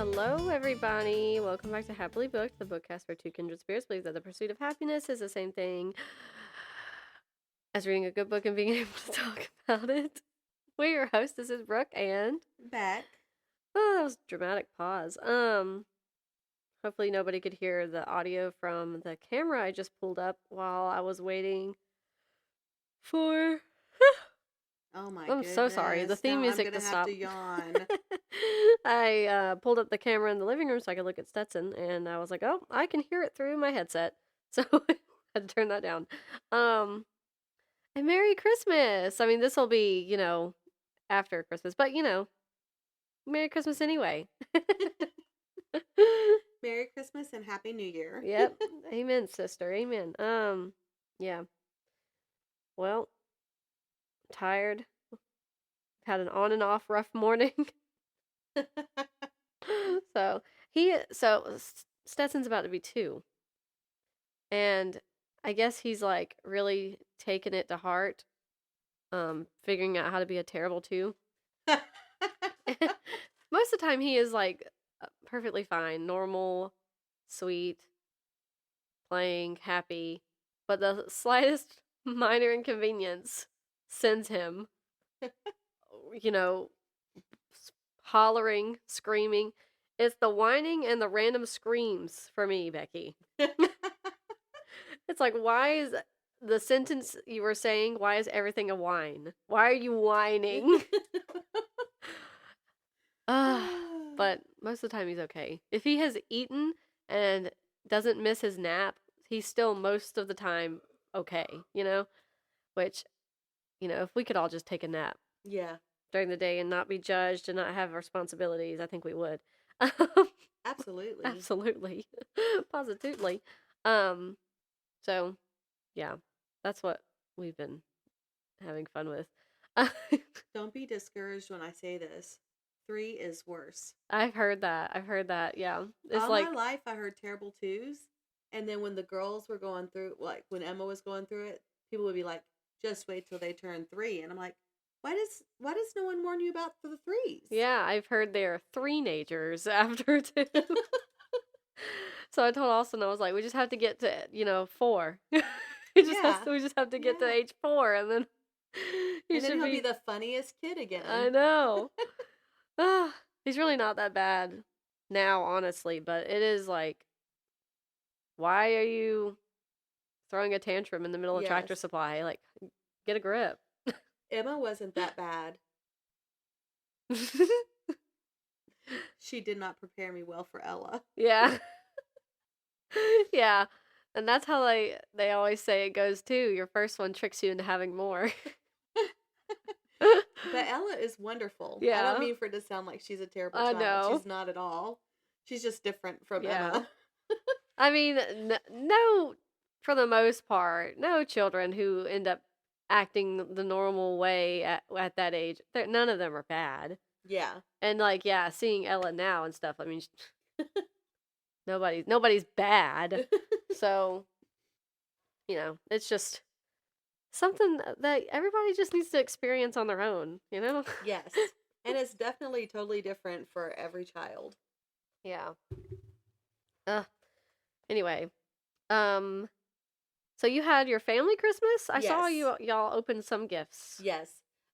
Hello, everybody. Welcome back to Happily Booked, the bookcast where two kindred spirits believe that the pursuit of happiness is the same thing as reading a good book and being able to talk about it. We're your hosts. This is Brooke, and Back. oh, that was a dramatic pause. Hopefully nobody could hear the audio from the camera I just pulled up while I was waiting for. Oh my I'm goodness. so sorry. The theme Now music I'm to gonna have stop. to yawn. I pulled up the camera in the living room so I could look at Stetson, and I was like, "Oh, I can hear it through my headset," so I had to turn that down. And Merry Christmas! I mean, this will be, after Christmas, but Merry Christmas anyway. Merry Christmas and Happy New Year. Yep. Amen, sister. Amen. Yeah. Well, tired. Had an on and off rough morning. So Stetson's about to be 2. And I guess he's like really taking it to heart, figuring out how to be a terrible 2. Most of the time he is like perfectly fine, normal, sweet, playing, happy, but the slightest minor inconvenience sends him, you know, hollering, screaming. It's the whining and the random screams for me, Becky. It's like, why is the sentence you were saying, why is everything a whine? Why are you whining? But most of the time he's okay. If he has eaten and doesn't miss his nap, he's still most of the time okay, Which, if we could all just take a nap. Yeah. During the day and not be judged and not have responsibilities, I think we would. Absolutely. Absolutely. Positively. So, yeah, that's what we've been having fun with. Don't be discouraged when I say this. 3 is worse. I've heard that. Yeah. It's All like my life I heard terrible 2s. And then when the girls were going through, like when Emma was going through it, people would be like, just wait till they turn 3. And I'm like, why does no one warn you about the 3s? Yeah, I've heard they're 3-nagers after 2. So I told Austin, I was like, we just have to get to, 4. we just have to get to age 4, and then he'll be the funniest kid again. I know. He's really not that bad now, honestly, but it is like, why are you throwing a tantrum in the middle of Tractor Supply? Like, get a grip. Emma wasn't that bad. She did not prepare me well for Ella. Yeah. Yeah. And that's how they always say it goes too. Your first one tricks you into having more. But Ella is wonderful. Yeah. I don't mean for it to sound like she's a terrible child. No. She's not at all. She's just different from Emma. I mean, no, for the most part, no children who end up acting the normal way at that age, none of them are bad. Yeah. And seeing Ella now and stuff, I mean, nobody's bad. So, it's just something that everybody just needs to experience on their own, Yes. And it's definitely totally different for every child. Yeah. Anyway, so you had your family Christmas? I saw y'all open some gifts. Yes.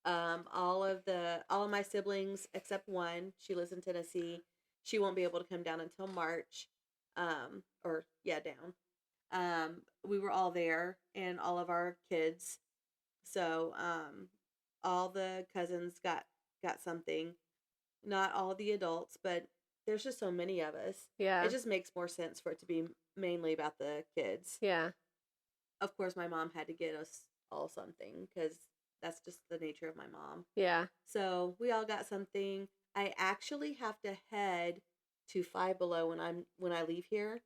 All of my siblings except one, she lives in Tennessee. She won't be able to come down until March. Down. We were all there, and all of our kids. So, all the cousins got something. Not all the adults, but there's just so many of us. Yeah. It just makes more sense for it to be mainly about the kids. Yeah. Of course, my mom had to get us all something because that's just the nature of my mom. Yeah. So we all got something. I actually have to head to Five Below when I leave here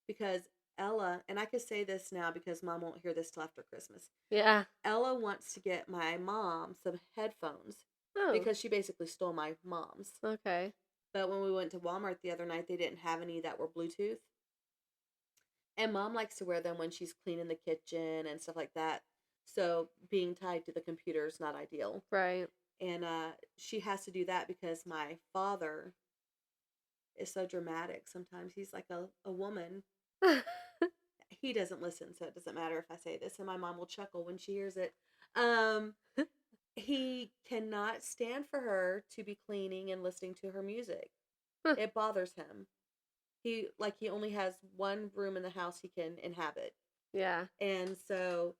because Ella, and I could say this now because Mom won't hear this till after Christmas. Yeah. Ella wants to get my mom some headphones because she basically stole my mom's. Okay. But when we went to Walmart the other night, they didn't have any that were Bluetooth. And Mom likes to wear them when she's cleaning the kitchen and stuff like that. So being tied to the computer is not ideal. Right. And she has to do that because my father is so dramatic. Sometimes he's like a woman. He doesn't listen, so it doesn't matter if I say this, and my mom will chuckle when she hears it. He cannot stand for her to be cleaning and listening to her music. It bothers him. He only has one room in the house he can inhabit. Yeah. And so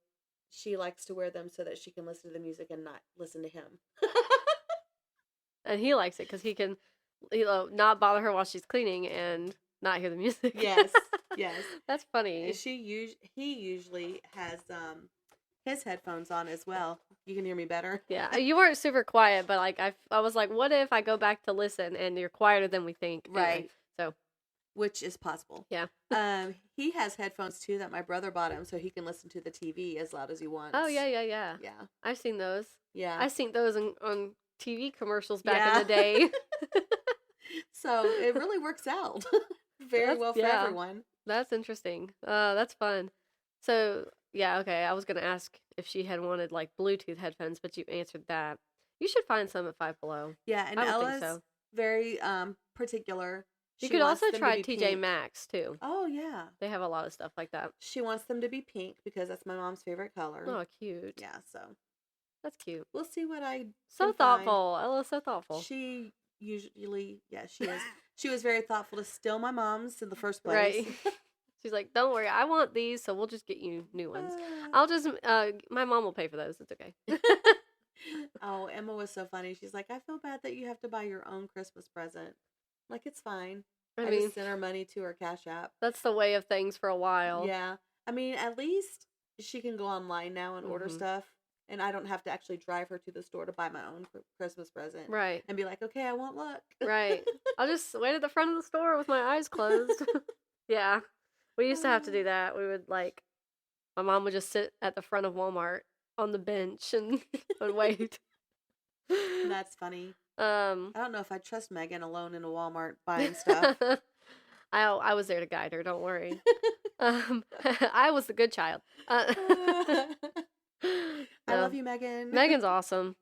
she likes to wear them so that she can listen to the music and not listen to him. And he likes it because he can, not bother her while she's cleaning and not hear the music. Yes. Yes. That's funny. He usually has his headphones on as well. You can hear me better. Yeah, you weren't super quiet, but like I was like, what if I go back to listen and you're quieter than we think? Right. Anyway, so. Which is possible. Yeah. He has headphones too that my brother bought him so he can listen to the TV as loud as he wants. Oh, yeah. Yeah. I've seen those. Yeah. I've seen those on TV commercials back in the day. So it really works out very well for everyone. That's interesting. That's fun. So, yeah, okay. I was going to ask if she had wanted like Bluetooth headphones, but you answered that. You should find some at Five Below. Yeah, and Ella's very particular. You could also try TJ Maxx too. Oh, yeah. They have a lot of stuff like that. She wants them to be pink because that's my mom's favorite color. Oh, cute. Yeah, so. That's cute. We'll see what I So thoughtful. Ella's so thoughtful. She usually, she is. She was very thoughtful to steal my mom's in the first place. Right. She's like, don't worry, I want these, so we'll just get you new ones. I'll just, my mom will pay for those. It's okay. Oh, Emma was so funny. She's like, I feel bad that you have to buy your own Christmas present. Like, it's fine. I mean, just send her money to her Cash App. That's the way of things for a while. Yeah. I mean, at least she can go online now and order stuff. And I don't have to actually drive her to the store to buy my own Christmas present. Right. And be like, okay, I want luck. Right. I'll just wait at the front of the store with my eyes closed. Yeah. We used to have to do that. We would my mom would just sit at the front of Walmart on the bench and wait. That's funny. I don't know if I trust Megan alone in a Walmart buying stuff. I was there to guide her. Don't worry. I was the good child. I love you, Megan. Megan's awesome.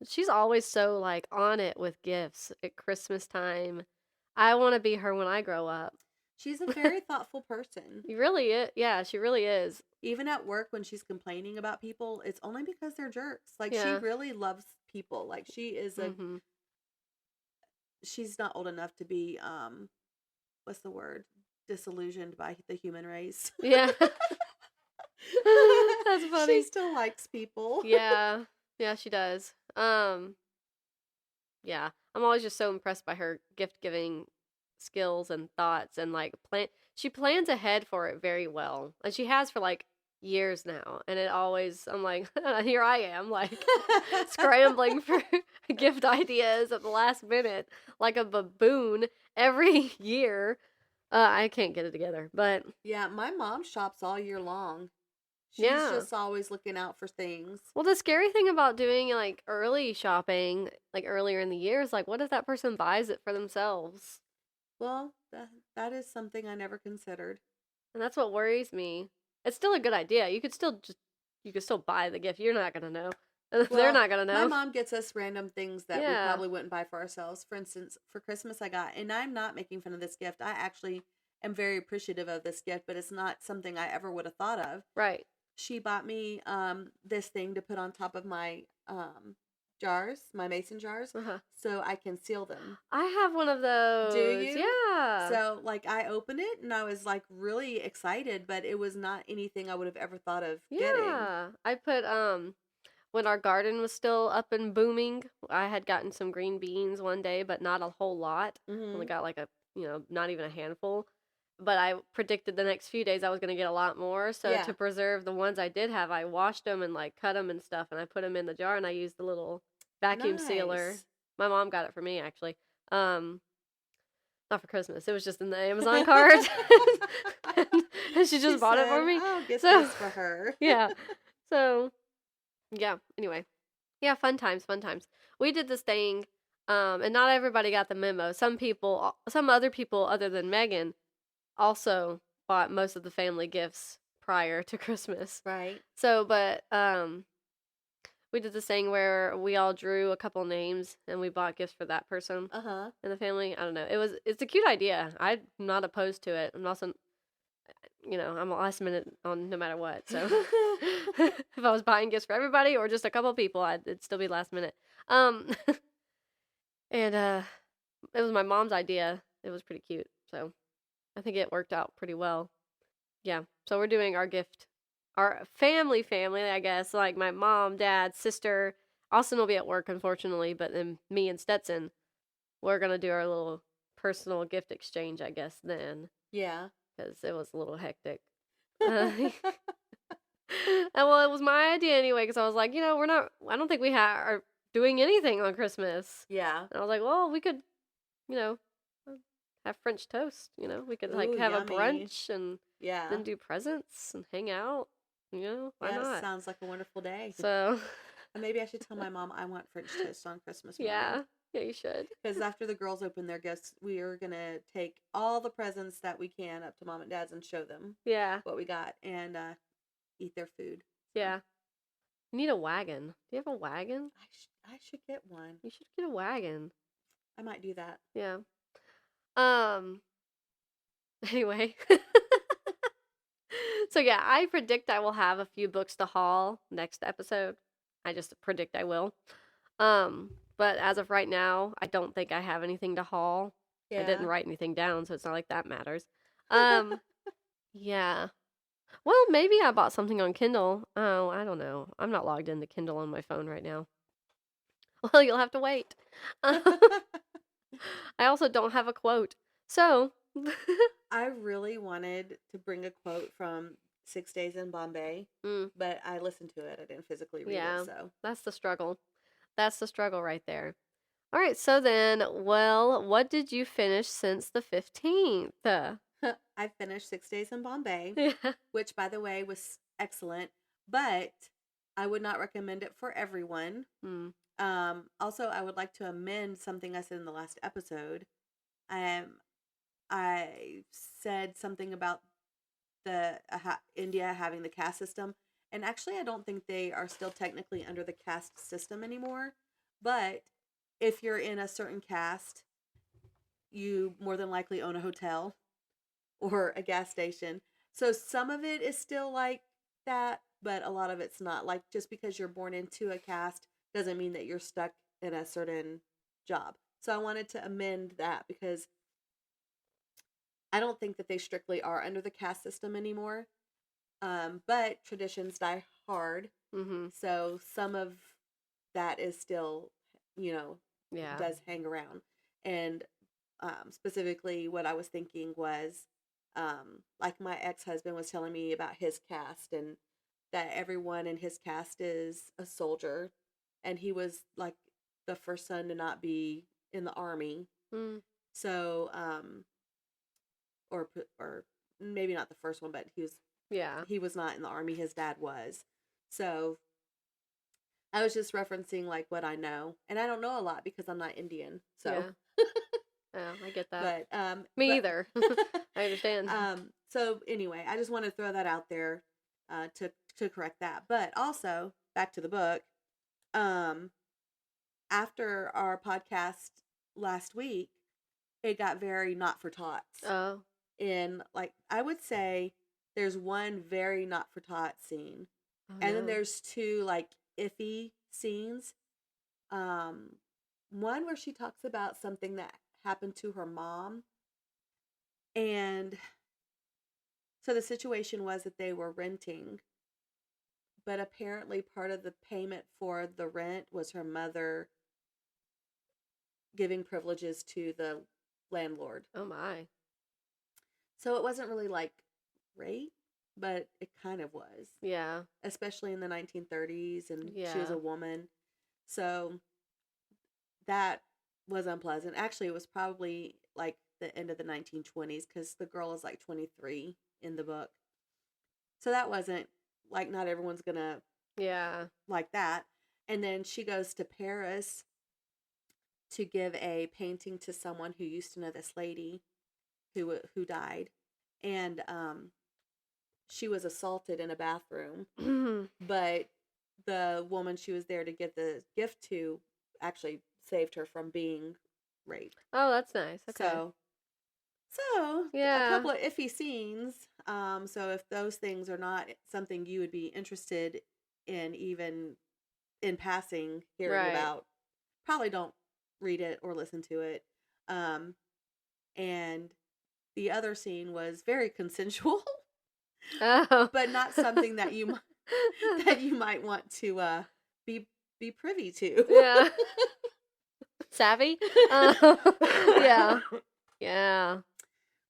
She's always so on it with gifts at Christmas time. I want to be her when I grow up. She's a very thoughtful person. She really is. Yeah, she really is. Even at work when she's complaining about people, it's only because they're jerks. She really loves people. She is she's not old enough to be what's the word? Disillusioned by the human race. Yeah. That's funny. She still likes people. Yeah. Yeah, she does. Yeah. I'm always just so impressed by her gift giving skills and thoughts and she plans ahead for it very well. And she has for years now. And it always I'm like, here I am, scrambling for gift ideas at the last minute, like a baboon every year. I can't get it together, but yeah, my mom shops all year long. She's just always looking out for things. Well, the scary thing about doing early shopping, earlier in the year, is what if that person buys it for themselves? Well, that is something I never considered. And that's what worries me. It's still a good idea. You could still buy the gift. You're not gonna know. They're not gonna know. My mom gets us random things that we probably wouldn't buy for ourselves. For instance, for Christmas I got, and I'm not making fun of this gift. I actually am very appreciative of this gift, but it's not something I ever would have thought of. Right. She bought me this thing to put on top of my jars, my mason jars, so I can seal them. I have one of those. Do you? Yeah. So I opened it and I was really excited, but it was not anything I would have ever thought of getting. Yeah. I put when our garden was still up and booming, I had gotten some green beans one day, but not a whole lot. Only got not even a handful. But I predicted the next few days I was going to get a lot more. So to preserve the ones I did have, I washed them and cut them and stuff. And I put them in the jar and I used the little vacuum sealer. My mom got it for me, actually. Not for Christmas. It was just in the Amazon cart. and she just bought it for me. I'll get this for her. Yeah. So, yeah. Anyway. Yeah, fun times. We did this thing, and not everybody got the memo. Some other people other than Megan also bought most of the family gifts prior to Christmas. Right. So, but We did this thing where we all drew a couple names and we bought gifts for that person Uh-huh. in the family. I don't know. It's a cute idea. I'm not opposed to it. I'm also, I'm a last minute on no matter what. So if I was buying gifts for everybody or just a couple people, it'd still be last minute. Um, and it was my mom's idea. It was pretty cute. So I think it worked out pretty well. Yeah. So we're doing our family, I guess. Like my mom, dad, sister. Austin will be at work, unfortunately, but then me and Stetson, we're going to do our little personal gift exchange, I guess, then. Yeah. Because it was a little hectic. And well, it was my idea anyway, because I was like, I don't think we are doing anything on Christmas. Yeah. And I was like, well, we could, have French toast, we could like have yummy. a brunch and Yeah. then do presents and hang out, why not? Sounds like a wonderful day. So maybe I should tell my mom I want French toast on Christmas morning. Yeah, you should. Because after the girls open their gifts, we are going to take all the presents that we can up to mom and dad's and show them what we got and eat their food. Yeah. You need a wagon. Do you have a wagon? I should get one. You should get a wagon. I might do that. Yeah. Anyway. So yeah, I predict I will have a few books to haul next episode. I just predict I will. But as of right now, I don't think I have anything to haul. Yeah. I didn't write anything down, so it's not like that matters. Yeah. Well, maybe I bought something on Kindle. Oh, I don't know. I'm not logged into Kindle on my phone right now. Well, you'll have to wait. I also don't have a quote. So I really wanted to bring a quote from 6 Days in Bombay, but I listened to it. I didn't physically read it. So that's the struggle. That's the struggle right there. All right. So then, well, what did you finish since the 15th? I finished 6 Days in Bombay, which, by the way, was excellent, but I would not recommend it for everyone. Also, I would like to amend something I said in the last episode. I said something about the India having the caste system, and actually, I don't think they are still technically under the caste system anymore. But if you're in a certain caste, you more than likely own a hotel or a gas station. So some of it is still like that, but a lot of it's not. Like, just because you're born into a caste doesn't mean that you're stuck in a certain job. So I wanted to amend that because I don't think that they strictly are under the caste system anymore. But traditions die hard. Mm-hmm. So some of that is still, does hang around. And specifically what I was thinking was, like my ex-husband was telling me about his caste and that everyone in his caste is a soldier. And he was like the first son to not be in the army. So, or maybe not the first one, but he was not in the army. His dad was. So I was just referencing like what I know, and I don't know a lot because I'm not Indian. So yeah, I get that. But me either. I understand. So anyway, I just want to throw that out there to correct that. But also back to the book. After our podcast last week, it got very not for tots. Oh. In like I would say there's one very not for tot scene. And then there's two like iffy scenes. One where she talks about something that happened to her mom. And so the situation was that they were renting, but apparently part of the payment for the rent was her mother giving privileges to the landlord. Oh my. So it wasn't really like rape, but it kind of was. Yeah. Especially in the 1930s, and she was a woman. So that was unpleasant. Actually, it was probably like the end of the 1920s because the girl is like 23 in the book. So that wasn't like, not everyone's gonna like that. And then she goes to Paris to give a painting to someone who used to know this lady who died, and she was assaulted in a bathroom, but the woman she was there to give the gift to actually saved her from being raped. Oh, that's nice. Okay. So a Yeah. couple of iffy scenes. So if those things are not something you would be interested in, even in passing, hearing Right. about, probably don't read it or listen to it. And the other scene was very consensual, Oh. but not something that you might want to be privy to. Yeah. Savvy? Yeah. Yeah.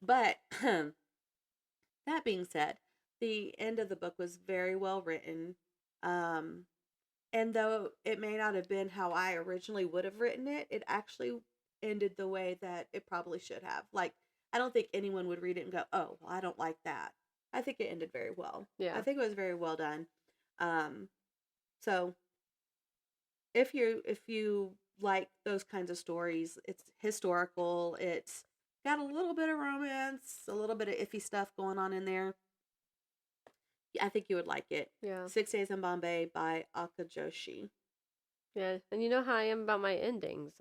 But that being said, the end of the book was very well written. And though it may not have been how I originally would have written it, it actually ended the way that it probably should have. Like, I don't think anyone would read it and go, "Oh, well, I don't like that." I think it ended very well. Yeah. I think it was very well done. So if you like those kinds of stories, it's historical. It's got a little bit of romance, a little bit of iffy stuff going on in there. I think you would like it. Yeah. 6 Days in Bombay by Alka Joshi. Yeah. And you know how I am about my endings.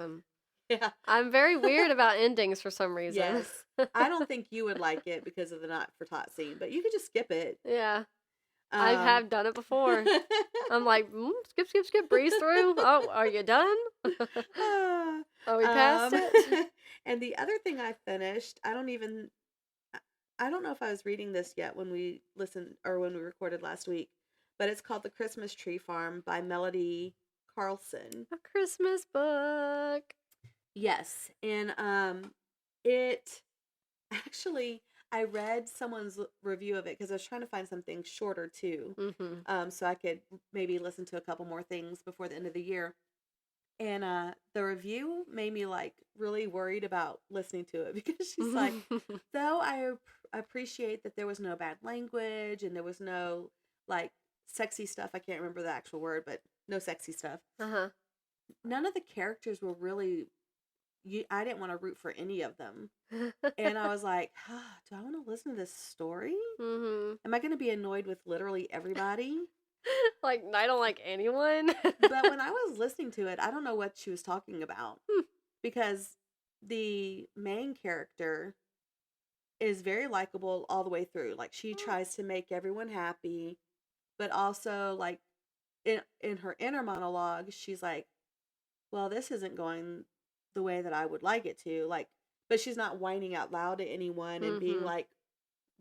Yeah. I'm very weird about endings for some reason. Yes. I don't think you would like it because of the not for tot scene, but you could just skip it. Yeah. I have done it before. I'm like, skip, breeze through. Oh, are you done? Are we past it? And the other thing I finished, I don't know if I was reading this yet when we listened or when we recorded last week, but it's called The Christmas Tree Farm by Melody Carlson. A Christmas book. Yes. And it actually, I read someone's review of it because I was trying to find something shorter too. Mm-hmm. So I could maybe listen to a couple more things before the end of the year. And the review made me like really worried about listening to it because she's like, though I appreciate that there was no bad language and there was no like sexy stuff. I can't remember the actual word, but no sexy stuff. Uh-huh. None of the characters were really, I didn't want to root for any of them. And I was like, do I want to listen to this story? Mm-hmm. Am I going to be annoyed with literally everybody? Like, I don't like anyone. But when I was listening to it, I don't know what she was talking about. Because the main character is very likable all the way through. Like, she tries to make everyone happy, but also, like, in her inner monologue, she's like, well, this isn't going the way that I would like it to. Like, but she's not whining out loud to anyone and being, like,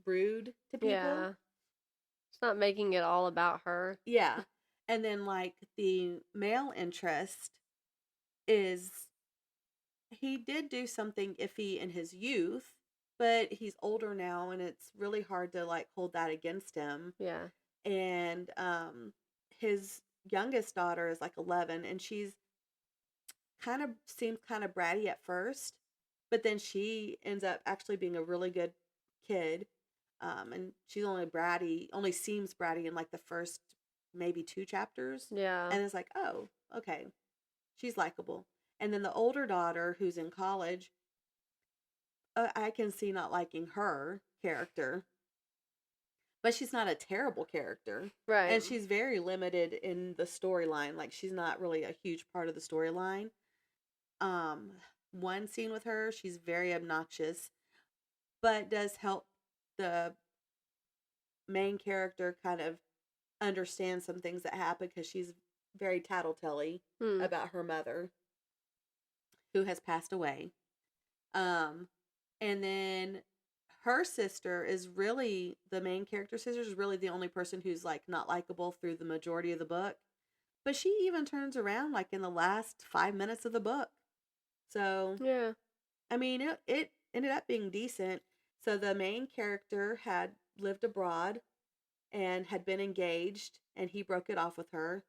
rude to people. Yeah. It's not making it all about her. Yeah. And then, like, the male interest is, he did do something iffy in his youth, but he's older now and it's really hard to, like, hold that against him. Yeah. And his youngest daughter is, like, 11, and she's seems kind of bratty at first, but then she ends up actually being a really good kid. And she's only seems bratty in, like, the first maybe 2 chapters. Yeah. And it's like, oh, okay. She's likable. And then the older daughter, who's in college, I can see not liking her character. But she's not a terrible character. Right. And she's very limited in the storyline. Like, she's not really a huge part of the storyline. One scene with her, she's very obnoxious, but does help the main character kind of understand some things that happen because she's very tattletale about her mother, who has passed away. And then her sister is really, the main character's sister is really the only person who's, like, not likable through the majority of the book. But she even turns around, like, in the last 5 minutes of the book. So, yeah. I mean, it ended up being decent. So the main character had lived abroad and had been engaged, and he broke it off with her.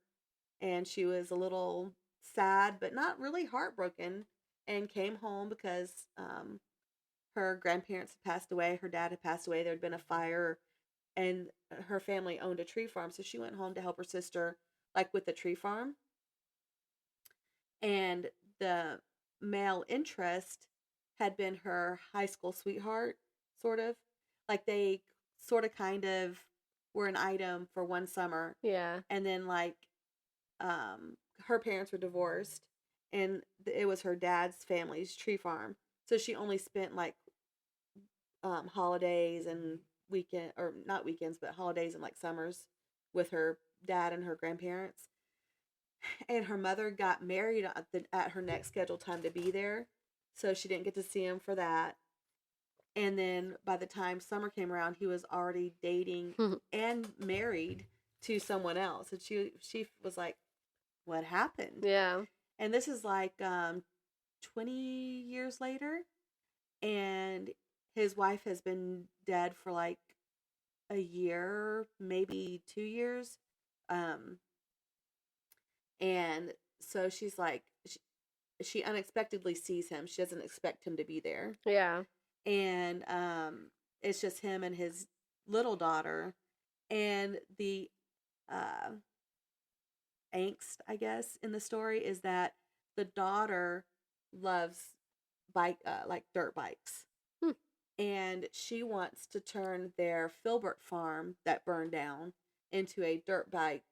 And she was a little sad, but not really heartbroken, and came home because her grandparents had passed away. Her dad had passed away. There had been a fire, and her family owned a tree farm. So she went home to help her sister, like, with the tree farm. And the male interest had been her high school sweetheart, sort of. Like, they sort of kind of were an item for one summer. Yeah. And then, like, her parents were divorced, and it was her dad's family's tree farm. So she only spent like holidays and weekend, or not weekends, but holidays and like summers with her dad and her grandparents. And her mother got married at her next scheduled time to be there, so she didn't get to see him for that. And then by the time summer came around, he was already dating and married to someone else. And she was like, "What happened?" Yeah. And this is like 20 years later, and his wife has been dead for like a year, maybe 2 years. And so she's like, she unexpectedly sees him. She doesn't expect him to be there. Yeah. And it's just him and his little daughter. And the angst, I guess, in the story is that the daughter loves like dirt bikes. And she wants to turn their Filbert farm that burned down into a dirt bike.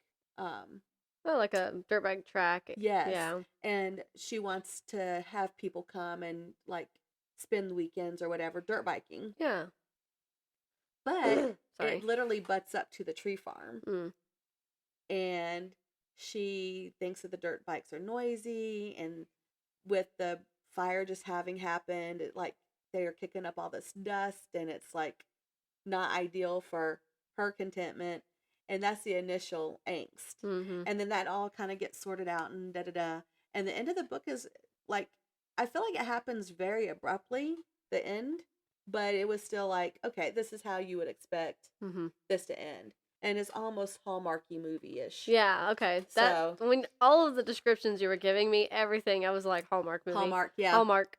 Oh, like a dirt bike track. Yes. Yeah. And she wants to have people come and like spend weekends or whatever dirt biking. Yeah. But it literally butts up to the tree farm. And she thinks that the dirt bikes are noisy, and with the fire just having happened, it like they're kicking up all this dust, and it's like not ideal for her contentment. And that's the initial angst. And then that all kind of gets sorted out and da-da-da. And the end of the book is like, I feel like it happens very abruptly, the end. But it was still like, okay, this is how you would expect this to end. And it's almost Hallmarky movie-ish. Yeah, okay. That, so, when all of the descriptions you were giving me, everything, I was like, Hallmark movie. Hallmark, yeah. Hallmark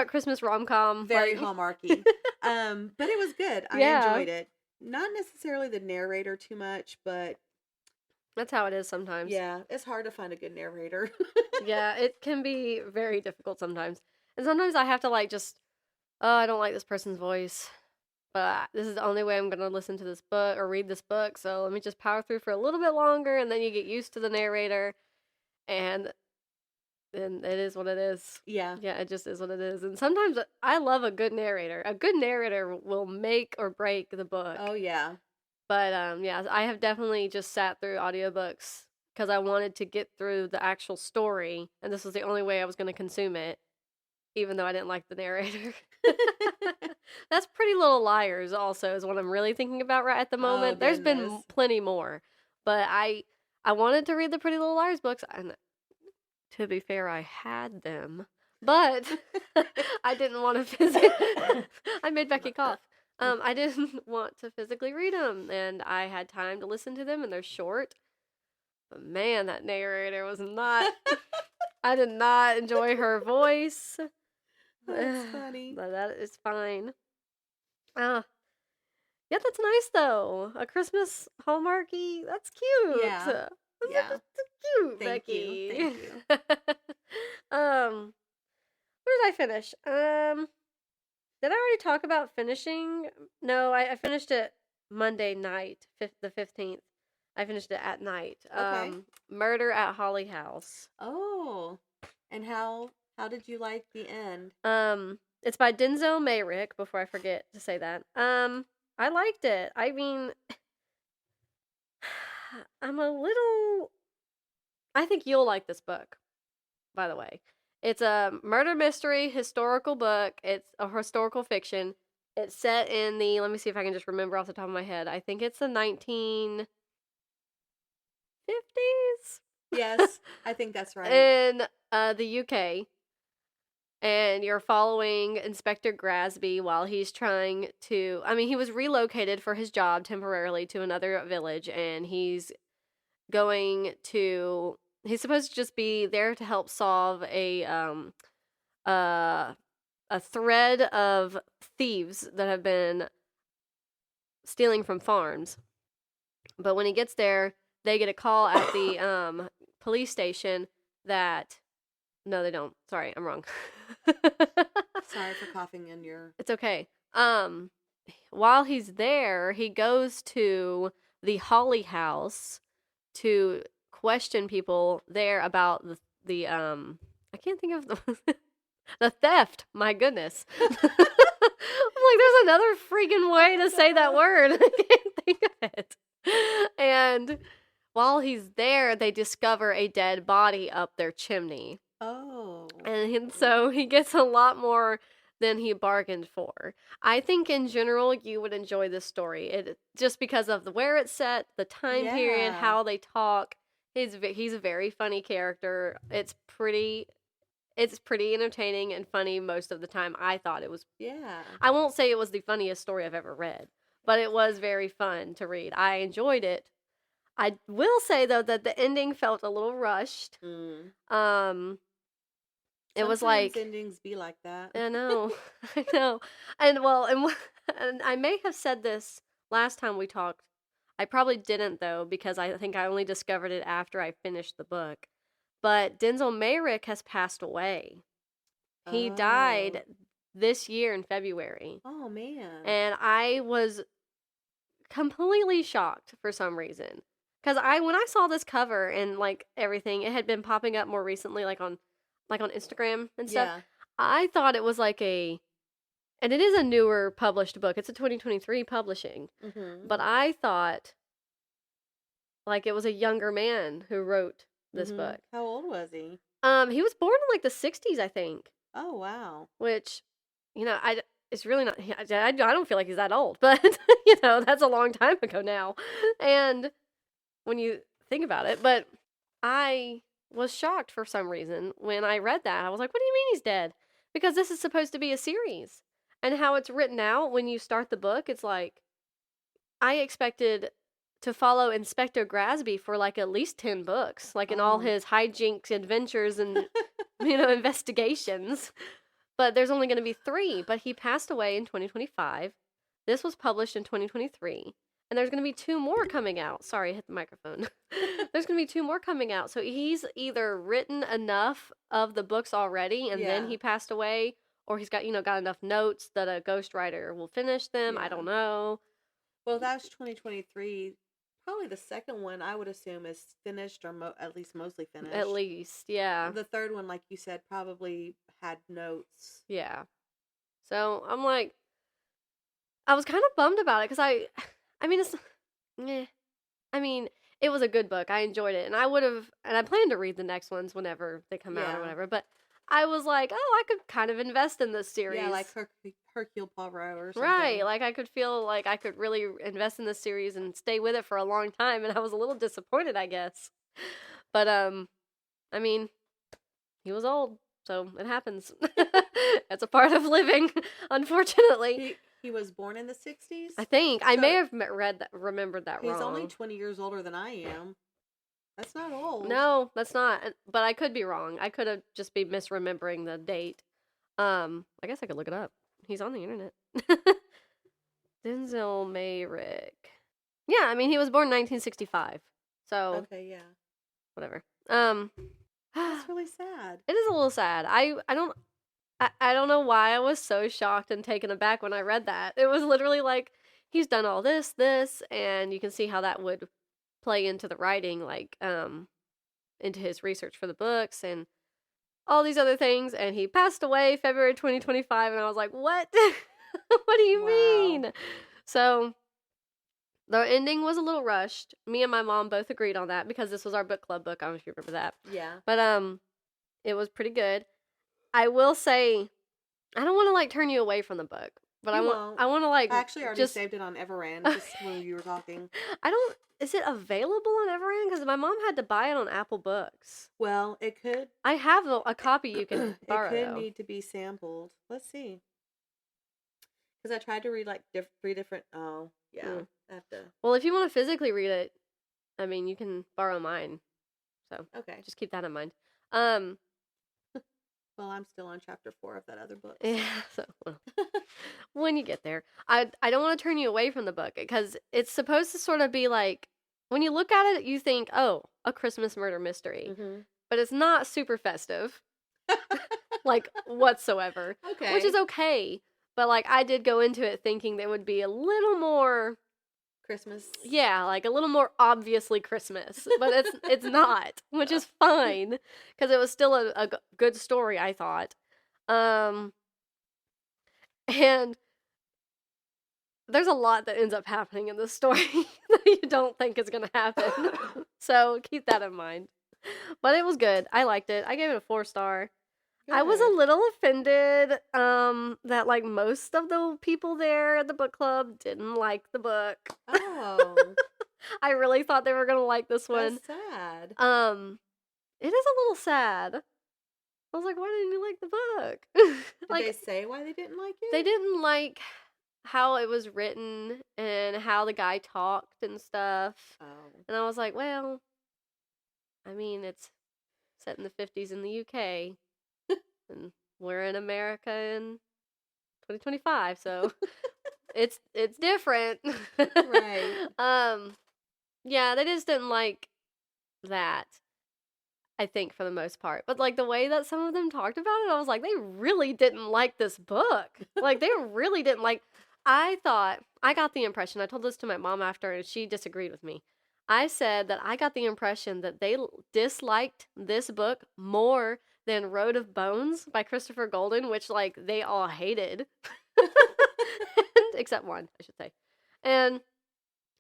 Christmas rom-com. Very Hallmarky. But it was good. I enjoyed it. Not necessarily the narrator too much, but that's how it is sometimes. Yeah, it's hard to find a good narrator. Yeah, it can be very difficult sometimes. And sometimes I have to like just, oh, I don't like this person's voice, but this is the only way I'm going to listen to this book or read this book, so let me just power through for a little bit longer, and then you get used to the narrator, and then it is what it is. Yeah. Yeah, it just is what it is. And sometimes I love a good narrator. A good narrator will make or break the book. Oh, yeah. But, yeah, I have definitely just sat through audiobooks because I wanted to get through the actual story, and this was the only way I was going to consume it, even though I didn't like the narrator. That's Pretty Little Liars also is what I'm really thinking about right at the moment. There's been plenty more, but I wanted to read the Pretty Little Liars books, and to be fair, I had them, but I didn't want to physically. I made Becky cough. I didn't want to physically read them, and I had time to listen to them, and they're short. But man, that narrator was not. I did not enjoy her voice. That's funny. But that is fine. Yeah, that's nice though. A Christmas Hallmarky. That's cute. Yeah. That's cute, Becky. Thank you. Where did I finish? Did I already talk about finishing? No, I finished it Monday night, the 15th. I finished it at night. Okay. Murder at Holly House. Oh, and how did you like the end? It's by Denzil Meyrick, before I forget to say that. I liked it. I mean, I think you'll like this book, by the way. It's a murder mystery historical book. It's a historical fiction. It's set in let me see if I can just remember off the top of my head. I think it's the 1950s? Yes, I think that's right. In the UK. And you're following Inspector Grasby while he's trying to... I mean, he was relocated for his job temporarily to another village, and he's going to... He's supposed to just be there to help solve a thread of thieves that have been stealing from farms. But when he gets there, they get a call at the police station that... No, they don't. Sorry, I'm wrong. Sorry for coughing in your... It's okay. While he's there, he goes to the Holly House to question people there about the I can't think of the theft. My goodness. I'm like, there's another freaking way to say that word. I can't think of it. And while he's there, they discover a dead body up their chimney. Oh. And so he gets a lot more than he bargained for. I think in general you would enjoy this story. It just because of where it's set, the time period, Yeah. how they talk. He's a very funny character. It's pretty entertaining and funny most of the time. I thought it was. Yeah. I won't say it was the funniest story I've ever read, but it was very fun to read. I enjoyed it. I will say though that the ending felt a little rushed. It was like endings be like that. I know, I know, and I may have said this last time we talked. I probably didn't though because I think I only discovered it after I finished the book. But Denzil Meyrick has passed away. He died this year in February. Oh man! And I was completely shocked for some reason because when I saw this cover and like everything, it had been popping up more recently, like on Instagram and stuff. Yeah. I thought it was and it is a newer published book. It's a 2023 publishing. Mm-hmm. But I thought like it was a younger man who wrote this book. How old was he? He was born in like the 60s, I think. Oh, wow. Which, it's really not, I don't feel like he's that old, but, that's a long time ago now. And when you think about it, but I was shocked for some reason when I read that. I was like, what do you mean he's dead? Because this is supposed to be a series. And how it's written out when you start the book, it's like, I expected to follow Inspector Grasby for like at least 10 books, like in all his hijinks, adventures, and, investigations. But there's only going to be 3. But he passed away in 2025. This was published in 2023. And there's going to be 2 more coming out. Sorry, I hit the microphone. There's going to be 2 more coming out. So he's either written enough of the books already and then he passed away, or he's got, got enough notes that a ghostwriter will finish them. I don't know. Well, that's 2023. Probably the second one, I would assume, is finished or at least mostly finished. At least, yeah. The third one, like you said, probably had notes. Yeah. So I'm like, I was kind of bummed about it because it was a good book. I enjoyed it. And I plan to read the next ones whenever they come out or whatever. But I was like, I could kind of invest in this series. Yeah, like Hercule Poirot or something. Right. Like I could feel like I could really invest in this series and stay with it for a long time. And I was a little disappointed, I guess. But, he was old. So it happens. That's a part of living, unfortunately. He was born in the 60s? I think. I may have remembered that wrong. He's only 20 years older than I am. That's not old. No, that's not. But I could be wrong. I could have just be misremembering the date. I guess I could look it up. He's on the internet. Denzil Meyrick. Yeah, he was born in 1965. So. Okay, yeah. Whatever. That's really sad. It is a little sad. I don't know why I was so shocked and taken aback when I read that. It was literally like, he's done all this, and you can see how that would play into the writing, like, into his research for the books and all these other things, and he passed away February 2025, and I was like, what? What do you mean? So, the ending was a little rushed. Me and my mom both agreed on that, because this was our book club book, I don't know if you remember that. Yeah. But, it was pretty good. I will say, I don't want to, turn you away from the book, but I want to, I actually already saved it on Everand, just when you were talking. Is it available on Everand? Because my mom had to buy it on Apple Books. Well, it could. I have a copy you can borrow. It could need to be sampled. Let's see. Because I tried to read 3 different. Oh, yeah. I have to. Well, if you want to physically read it, you can borrow mine. So okay, just keep that in mind. Well, I'm still on chapter 4 of that other book. So. Yeah. So when you get there, I don't want to turn you away from the book, because it's supposed to sort of be like, when you look at it, you think, oh, a Christmas murder mystery. Mm-hmm. But it's not super festive. Whatsoever. Okay. Which is okay. But, I did go into it thinking there would be a little more Christmas. Yeah, like a little more obviously Christmas, but it's not, which is fine because it was still a good story, I thought. And there's a lot that ends up happening in this story that you don't think is going to happen. So keep that in mind. But it was good. I liked it. I gave it a 4-star. Good. I was a little offended that like most of the people there at the book club didn't like the book. Oh. I really thought they were going to like this one. That's sad. It is a little sad. I was like, why didn't you like the book? Did they say why they didn't like it? They didn't like how it was written and how the guy talked and stuff. Oh. And I was like, well, I mean, it's set in the 50s in the UK. And we're in America in 2025, so it's different. Right. Yeah, they just didn't like that, I think, for the most part. But like the way that some of them talked about it, I was like, they really didn't like this book. Like they really didn't like. I got the impression, I told this to my mom after, and she disagreed with me. I said that I got the impression that they disliked this book more than Road of Bones by Christopher Golden, which, like, they all hated. Except one, I should say. And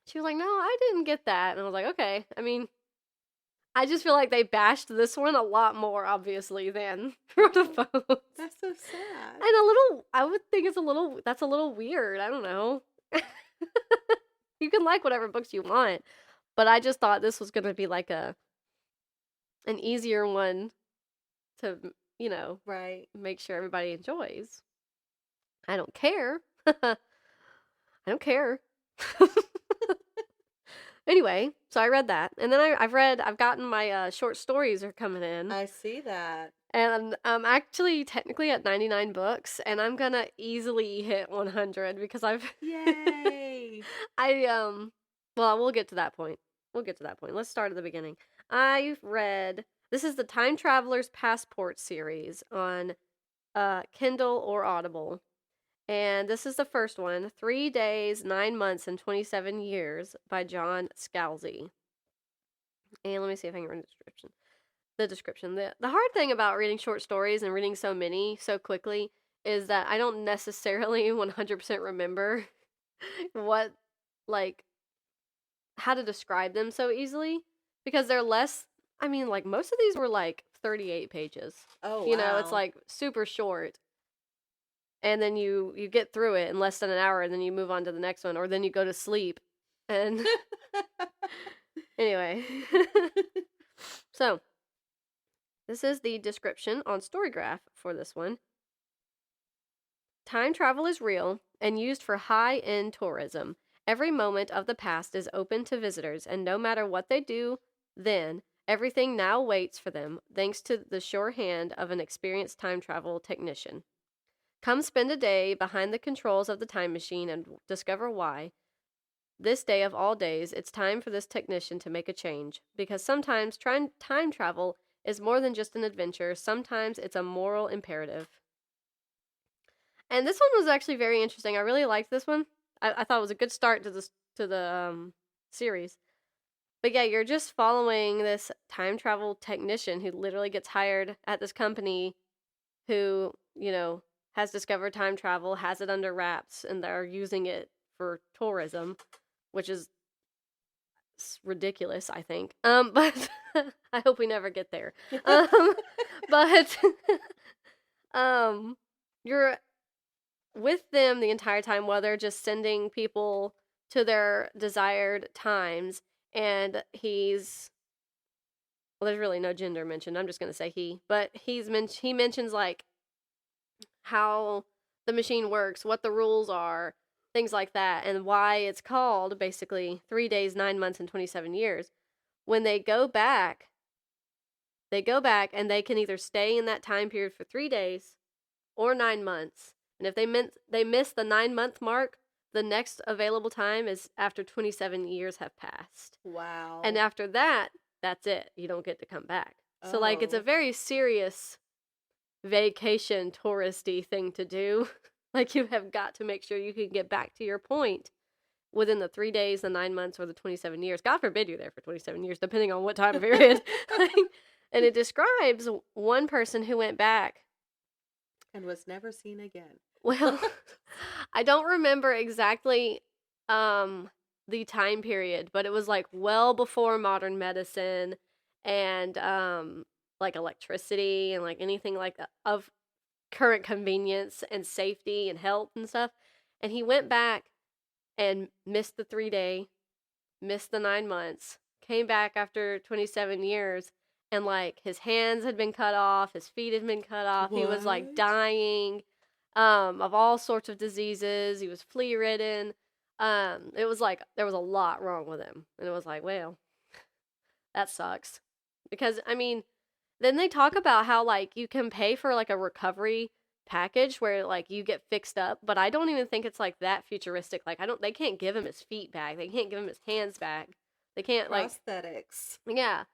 she was like, no, I didn't get that. And I was like, okay. I mean, I just feel like they bashed this one a lot more, obviously, than Road of Bones. That's so sad. And I would think that's a little weird. I don't know. You can like whatever books you want. But I just thought this was going to be like an easier one to, right, make sure everybody enjoys. I don't care. I don't care. Anyway, so I read that. And then I've gotten my short stories are coming in. I see that. And I'm actually technically at 99 books, and I'm going to easily hit 100 because Yay! Well, we'll get to that point. Let's start at the beginning. This is the Time Traveler's Passport series on Kindle or Audible. And this is the first one, 3 Days, 9 Months, and 27 Years by John Scalzi. And let me see if I can read the description. The hard thing about reading short stories and reading so many so quickly is that I don't necessarily 100% remember how to describe them so easily, because they're less, most of these were like 38 pages. Oh, wow. It's like super short. And then you get through it in less than an hour, and then you move on to the next one, or then you go to sleep. And anyway. So, this is the description on Storygraph for this one. Time travel is real and used for high-end tourism. Every moment of the past is open to visitors, and no matter what they do then, everything now waits for them, thanks to the sure hand of an experienced time travel technician. Come spend a day behind the controls of the time machine and discover why. This day of all days, it's time for this technician to make a change, because sometimes time travel is more than just an adventure. Sometimes it's a moral imperative. And this one was actually very interesting. I really liked this one. I thought it was a good start to the series. But yeah, you're just following this time travel technician who literally gets hired at this company who, has discovered time travel, has it under wraps, and they're using it for tourism, which is ridiculous, I think. But I hope we never get there. But you're with them the entire time while they're just sending people to their desired times, and there's really no gender mentioned. I'm just gonna say he, but he mentions like how the machine works, what the rules are, things like that, and why it's called basically 3 days, 9 months, and 27 years. When they go back and they can either stay in that time period for 3 days or 9 months. And if they miss the 9-month mark, the next available time is after 27 years have passed. Wow. And after that, that's it. You don't get to come back. So like it's a very serious vacation touristy thing to do. Like you have got to make sure you can get back to your point within the 3 days, the 9 months, or the 27 years. God forbid you're there for 27 years, depending on what time period. And it describes one person who went back and was never seen again. Well, I don't remember exactly the time period, but it was like well before modern medicine and like electricity and like anything like that of current convenience and safety and health and stuff. And he went back and missed the 3 day, missed the 9 months, came back after 27 years, and like his hands had been cut off, his feet had been cut off. What? He was like dying of all sorts of diseases. He was flea ridden. It was like there was a lot wrong with him. And it was like, well, that sucks. Because I mean, then they talk about how like you can pay for like a recovery package where like you get fixed up, but I don't even think it's like that futuristic. Like they can't give him his feet back. They can't give him his hands back. They can't prosthetics. Yeah.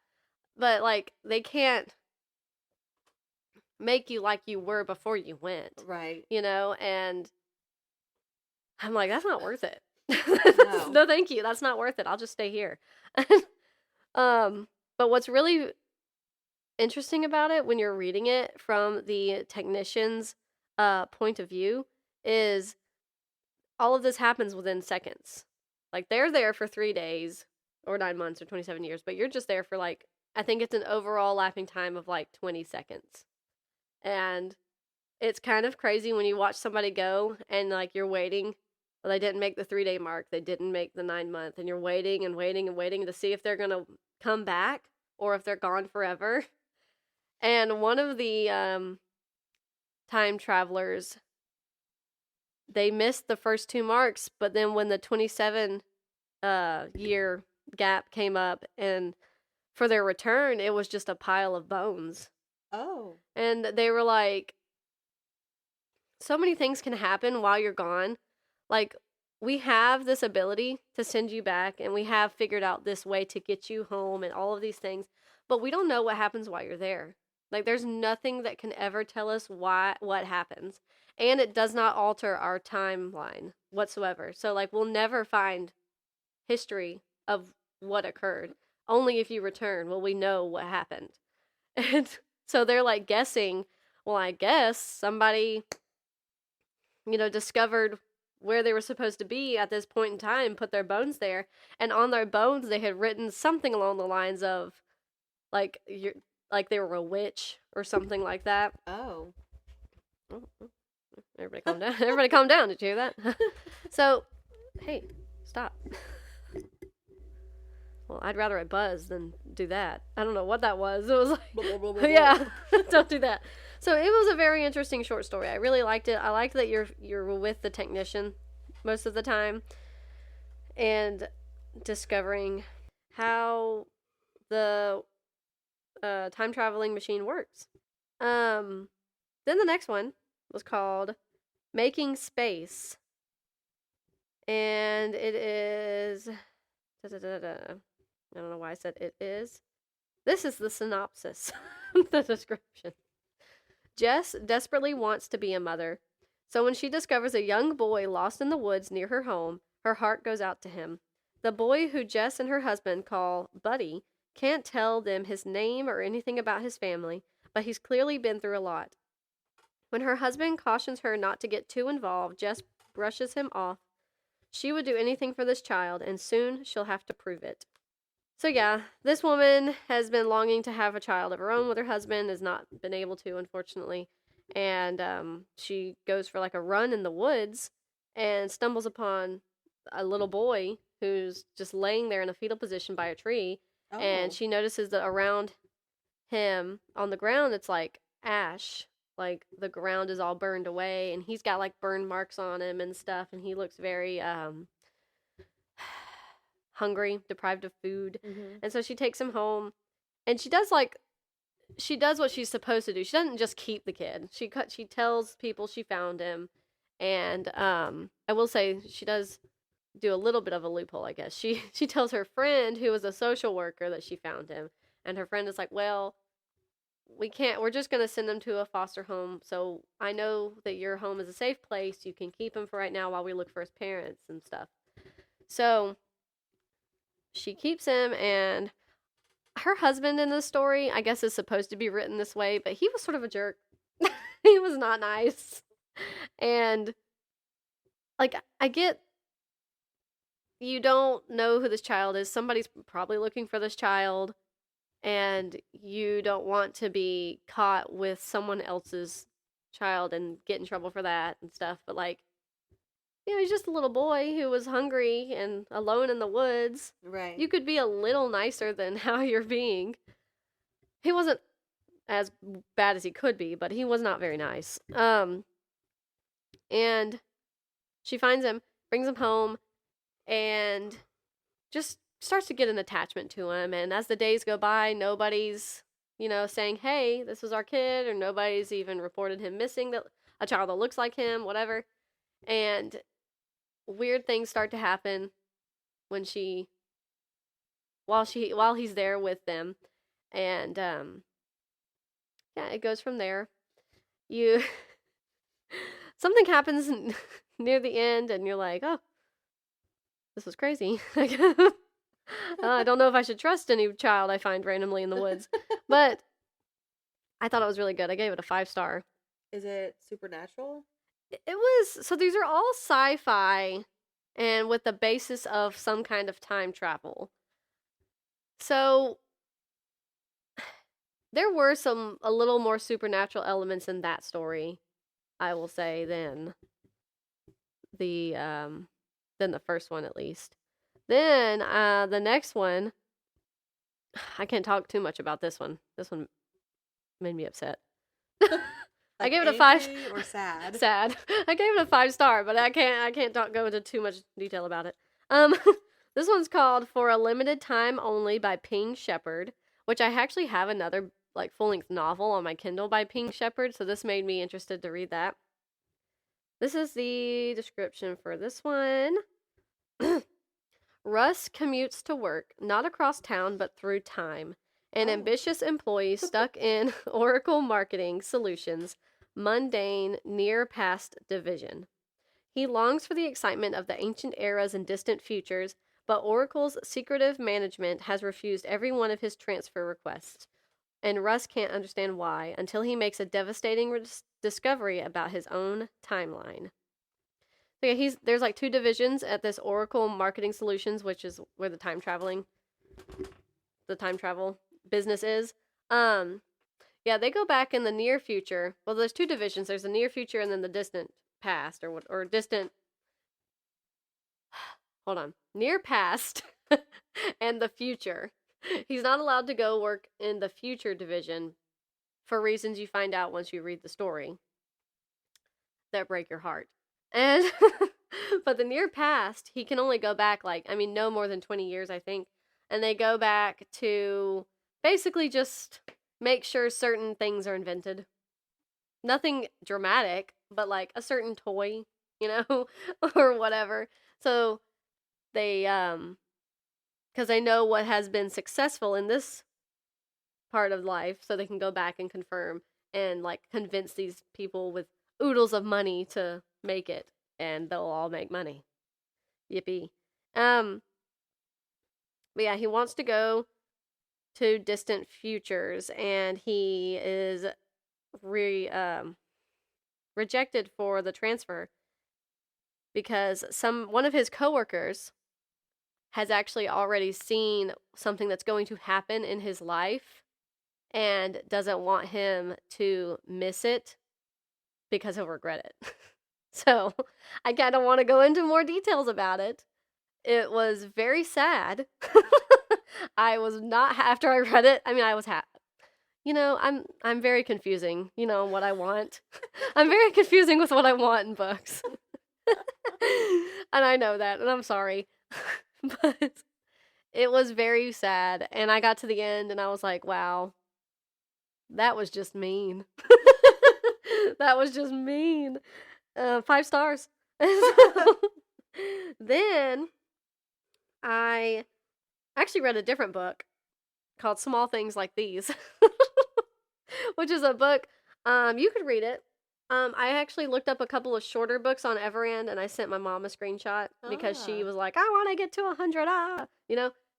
But like they can't make you like you were before you went. Right. You know, and I'm like, that's not worth it. No. No, thank you. That's not worth it. I'll just stay here. But what's really interesting about it when you're reading it from the technician's point of view is all of this happens within seconds. Like they're there for 3 days or 9 months or 27 years, but you're just there for like, I think it's an overall lapping time of like 20 seconds. And it's kind of crazy when you watch somebody go and like you're waiting. Well, they didn't make the 3 day mark. They didn't make the 9 month. And you're waiting and waiting and waiting to see if they're going to come back or if they're gone forever. And one of the time travelers, they missed the first 2 marks. But then when the 27 year gap came up and for their return, it was just a pile of bones. Oh. And they were like, so many things can happen while you're gone. Like, we have this ability to send you back, and we have figured out this way to get you home and all of these things, but we don't know what happens while you're there. Like, there's nothing that can ever tell us what happens. And it does not alter our timeline whatsoever. So, like, we'll never find history of what occurred. Only if you return will we know what happened. And so they're, like, guessing, well, I guess somebody, discovered where they were supposed to be at this point in time, put their bones there, and on their bones they had written something along the lines of, like, they were a witch or something like that. Oh. Everybody calm down. Everybody calm down. Did you hear that? So, hey, stop. Well, I'd rather it buzz than do that. I don't know what that was. It was like, yeah, don't do that. So it was a very interesting short story. I really liked it. I liked that you're with the technician most of the time and discovering how the time traveling machine works. Then the next one was called Making Space, and it is. I don't know why I said it is. This is the synopsis, the description. Jess desperately wants to be a mother, so when she discovers a young boy lost in the woods near her home, her heart goes out to him. The boy, who Jess and her husband call Buddy, can't tell them his name or anything about his family, but he's clearly been through a lot. When her husband cautions her not to get too involved, Jess brushes him off. She would do anything for this child, and soon she'll have to prove it. So yeah, this woman has been longing to have a child of her own with her husband, has not been able to, unfortunately. And she goes for like a run in the woods and stumbles upon a little boy who's just laying there in a fetal position by a tree. Oh. And she notices that around him on the ground, it's like ash. Like the ground is all burned away, and he's got like burn marks on him and stuff, and he looks very hungry, deprived of food. Mm-hmm. And so she takes him home, and she does what she's supposed to do. She doesn't just keep the kid. She tells people she found him, and I will say she does do a little bit of a loophole, I guess. She tells her friend, who was a social worker, that she found him, and her friend is like, well, we're just going to send him to a foster home, so I know that your home is a safe place. You can keep him for right now while we look for his parents and stuff. So she keeps him, and her husband in this story, I guess, is supposed to be written this way, but he was sort of a jerk. He was not nice. And, like, I get you don't know who this child is. Somebody's probably looking for this child, and you don't want to be caught with someone else's child and get in trouble for that and stuff. But, like, he's just a little boy who was hungry and alone in the woods. Right. You could be a little nicer than how you're being. He wasn't as bad as he could be, but he was not very nice. And she finds him, brings him home, and just starts to get an attachment to him. And as the days go by, nobody's, saying, hey, this was our kid, or nobody's even reported him missing, that a child that looks like him, whatever. And weird things start to happen when while he's there with them. And it goes from there. Something happens near the end, and you're like, oh, this was crazy. I don't know if I should trust any child I find randomly in the woods. But I thought it was really good. I gave it a 5-star. Is it supernatural? It was. So these are all sci-fi and with the basis of some kind of time travel. So there were a little more supernatural elements in that story, I will say, than the first one, at least. Then the next one, I can't talk too much about this one. This one made me upset. I gave it a 5. Or sad? Sad. I gave it a 5-star, but I can't go into too much detail about it. This one's called "For a Limited Time Only" by Peng Shepherd, which I actually have another full-length novel on my Kindle by Peng Shepherd, so this made me interested to read that. This is the description for this one. Russ commutes to work, not across town, but through time. An ambitious employee stuck in Oracle Marketing Solutions' mundane, near-past division. He longs for the excitement of the ancient eras and distant futures, but Oracle's secretive management has refused every one of his transfer requests, and Russ can't understand why until he makes a devastating discovery about his own timeline. So yeah, there's 2 divisions at this Oracle Marketing Solutions, which is where the time travel business is. They go back in the near future. Well, there's 2 divisions. There's the near future and then the distant past, or distant. Hold on, near past and the future. He's not allowed to go work in the future division for reasons you find out once you read the story that break your heart. And but the near past, he can only go back no more than 20 years, I think. And they go back to basically just make sure certain things are invented. Nothing dramatic, but a certain toy, or whatever. So they because they know what has been successful in this part of life, so they can go back and confirm and convince these people with oodles of money to make it, and they'll all make money. Yippee. But yeah, he wants to go to distant futures, and he is rejected for the transfer because one of his coworkers has actually already seen something that's going to happen in his life and doesn't want him to miss it because he'll regret it. So I kind of want to go into more details about it. It was very sad. I was not, after I read it, I was happy. I'm very confusing, what I want. I'm very confusing with what I want in books. And I know that, and I'm sorry. But it was very sad, and I got to the end, and I was like, wow, that was just mean. That was just mean. 5 stars. Then I actually read a different book called Small Things Like These, which is a book, you could read it. I actually looked up a couple of shorter books on Everand, and I sent my mom a screenshot because she Ah. was like, "I want to get to 100,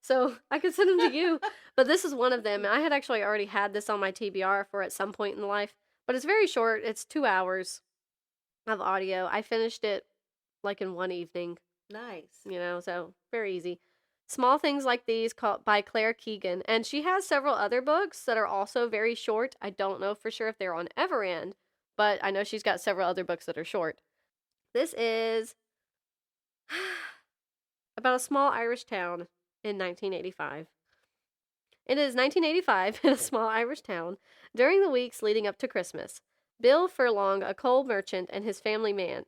so I could send them to you." But this is one of them, and I had actually already had this on my TBR for at some point in life. But it's very short. It's 2 hours of audio. I finished it like in one evening, Nice. so very easy. Small Things Like These by Claire Keegan, and she has several other books that are also very short. I don't know for sure if they're on Everand, but I know she's got several other books that are short. This is about a small Irish town in 1985. It is 1985 in a small Irish town during the weeks leading up to Christmas. Bill Furlong, a coal merchant, and his family man,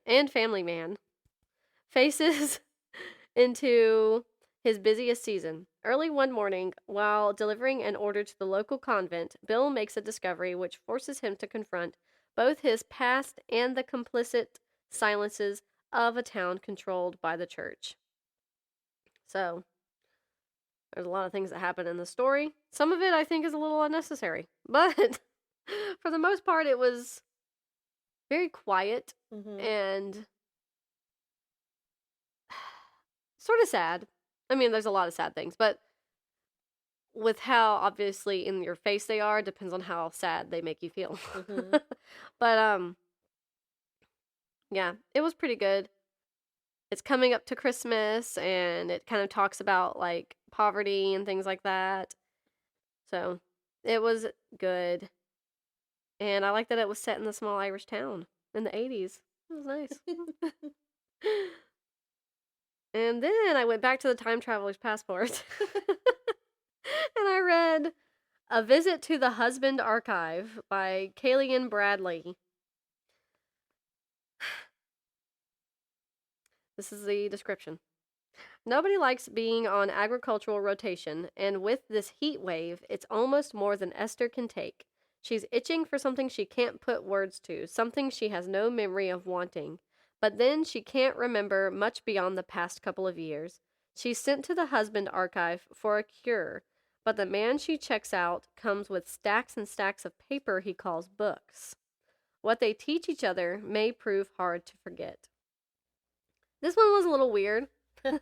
faces into his busiest season. Early one morning, while delivering an order to the local convent, Bill makes a discovery which forces him to confront both his past and the complicit silences of a town controlled by the church. So, there's a lot of things that happen in the story. Some of it I think is a little unnecessary, but for the most part, it was very quiet and sort of sad. I mean, there's a lot of sad things, but with how obviously in your face they are, depends on how sad they make you feel. But yeah, it was pretty good. It's coming up to Christmas, and it kind of talks about like poverty and things like that. So it was good, and I like that it was set in the small Irish town in the 80s. It was nice. And then I went back to the Time Traveler's Passport. And I read A Visit to the Husband Archive by Kaliane Bradley. This is the description. Nobody likes being on agricultural rotation, and with this heat wave, it's almost more than Esther can take. She's itching for something she can't put words to, something she has no memory of wanting. But then she can't remember much beyond the past couple of years. She's sent to the husband archive for a cure, but the man she checks out comes with stacks and stacks of paper he calls books. What they teach each other may prove hard to forget. This one was a little weird. It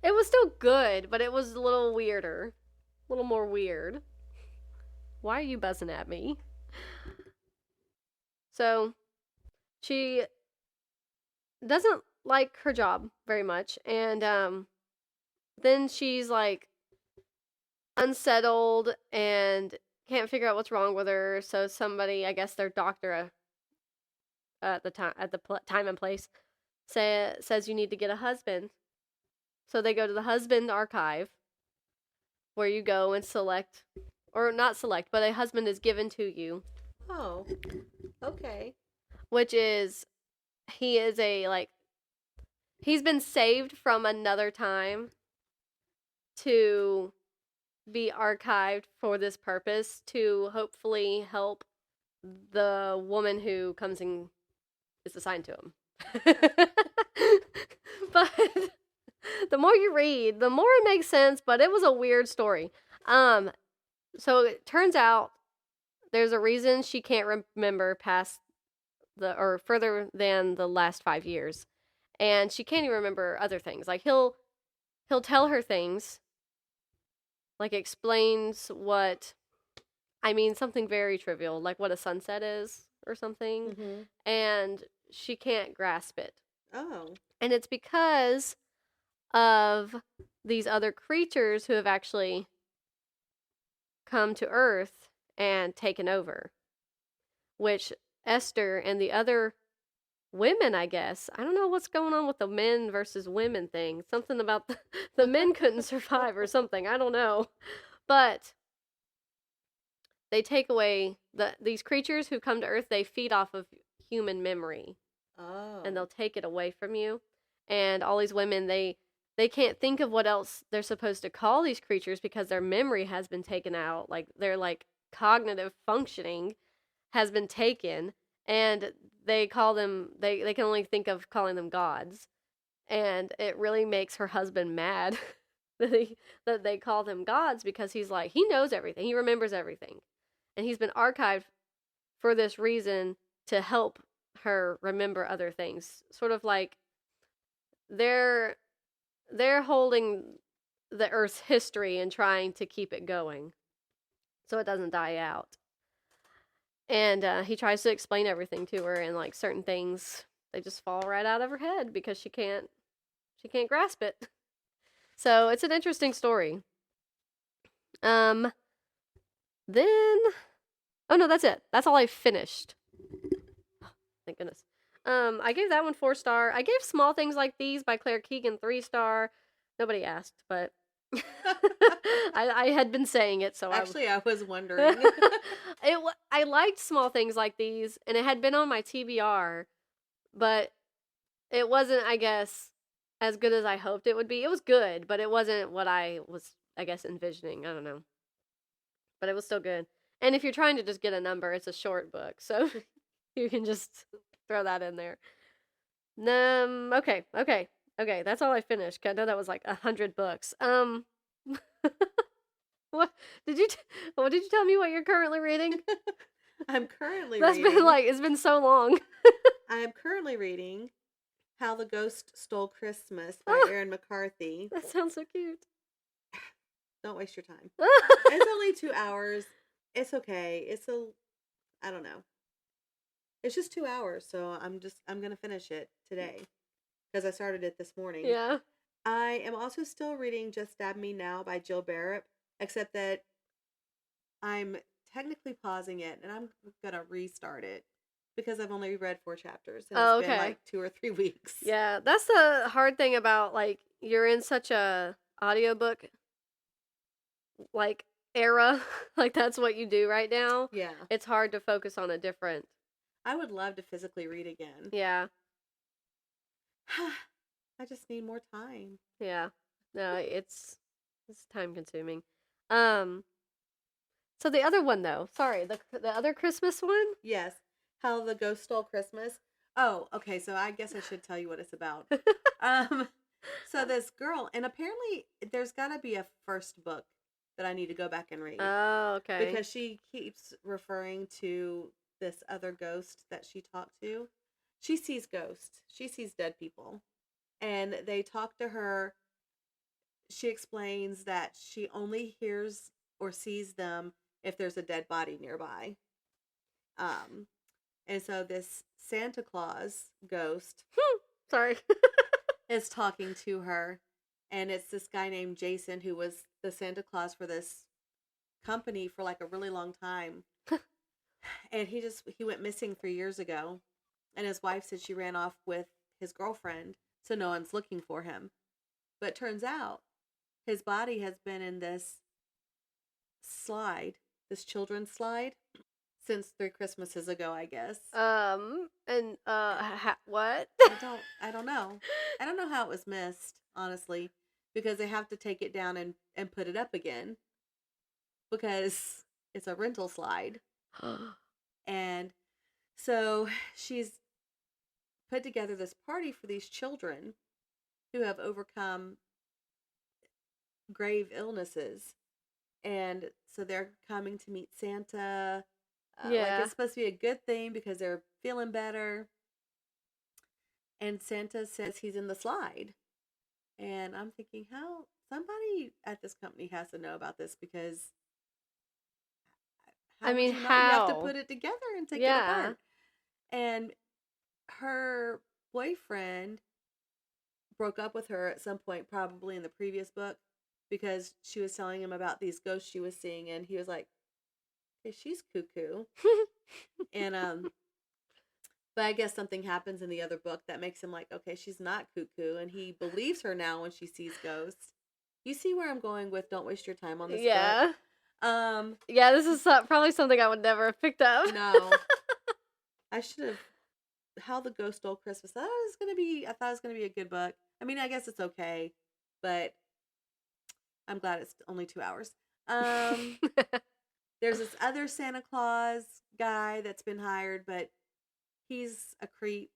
was still good, but it was a little weirder. A little more weird. Why are you buzzing at me? So, she doesn't like her job very much, and then she's like unsettled and can't figure out what's wrong with her. So somebody, I guess their doctor at the time and place, says you need to get a husband. So they go to the husband archive, where you go and select, or not select, but a husband is given to you. Oh, okay. Which is, he is he's been saved from another time to be archived for this purpose, to hopefully help the woman who comes and is assigned to him. But the more you read, the more it makes sense, but it was a weird story. So it turns out there's a reason she can't remember past or further than the last 5 years. And she can't even remember other things. Like he'll tell her things, like explains something very trivial, like what a sunset is or something, and she can't grasp it. Oh. And it's because of these other creatures who have actually come to Earth and taken over, which Esther and the other women, I guess, I don't know what's going on with the men versus women thing. Something about the men couldn't survive or something. I don't know. But they take away these creatures who come to Earth. They feed off of human memory. Oh. And they'll take it away from you. And all these women, they can't think of what else they're supposed to call these creatures because their memory has been taken out. Like their cognitive functioning has been taken, and they call them, they can only think of calling them gods. And it really makes her husband mad that they call them gods, because he's like, he knows everything, he remembers everything, and he's been archived for this reason to help her remember other things. Sort of like they're holding the Earth's history and trying to keep it going so it doesn't die out. And he tries to explain everything to her, and like certain things, they just fall right out of her head because she can't grasp it. So it's an interesting story. Then, oh no, that's it. That's all I finished. Thank goodness. I gave that one 4-star. I gave Small Things Like These by Claire Keegan 3-star. Nobody asked, but I had been saying it, so actually I was wondering. I liked Small Things Like These, and it had been on my TBR, but it wasn't, I guess, as good as I hoped it would be. It was good, but it wasn't what I was, I guess, envisioning. I don't know, but it was still good. And if you're trying to just get a number, it's a short book, so you can just throw that in there. Okay. That's all I finished. I know that was like 100 books. What did you? What did you tell me? What you're currently reading? I'm currently. That's reading, been like it's been so long. I am currently reading "How the Ghost Stole Christmas" by Erin McCarthy. That sounds so cute. Don't waste your time. It's only 2 hours. It's okay. I don't know. It's just 2 hours, so I'm gonna finish it today because I started it this morning. Yeah. I am also still reading "Just Stab Me Now" by Bearup, except that I'm technically pausing it and I'm gonna restart it because I've only read 4 chapters and it's been like 2 or 3 weeks. Yeah, that's the hard thing about like you're in such a audiobook like era, like that's what you do right now. Yeah. It's hard to focus on a different. I would love to physically read again. Yeah. I just need more time. Yeah. No, it's time consuming. So the other one though, sorry, the other Christmas one? Yes. How the Ghost Stole Christmas. Oh, okay, so I guess I should tell you what it's about. So this girl, and apparently there's got to be a first book that I need to go back and read. Oh, okay. Because she keeps referring to this other ghost that she talked to. She sees ghosts. She sees dead people. And they talk to her. She explains that she only hears or sees them if there's a dead body nearby. And so this Santa Claus ghost sorry is talking to her, and it's this guy named Jason who was the Santa Claus for this company for like a really long time. And he went missing 3 years ago, and his wife said she ran off with his girlfriend, so no one's looking for him. But turns out his body has been in this slide, this children's slide, since 3 Christmases ago, I guess. And what? I don't know. I don't know how it was missed, honestly, because they have to take it down and put it up again because it's a rental slide. And so she's put together this party for these children who have overcome grave illnesses. And so they're coming to meet Santa. Like it's supposed to be a good thing because they're feeling better. And Santa says he's in the slide. And I'm thinking, how somebody at this company has to know about this because how? You have to put it together and take it apart. And her boyfriend broke up with her at some point, probably in the previous book, because she was telling him about these ghosts she was seeing, and he was like, "Hey, she's cuckoo." And but I guess something happens in the other book that makes him like, okay, she's not cuckoo, and he believes her now when she sees ghosts. You see where I'm going with "Don't waste your time on this book." Yeah, this is probably something I would never have picked up. No. I should have. How the Ghost Stole Christmas. I thought it was gonna be a good book. I mean, I guess it's okay, but I'm glad it's only 2 hours. There's this other Santa Claus guy that's been hired, but he's a creep,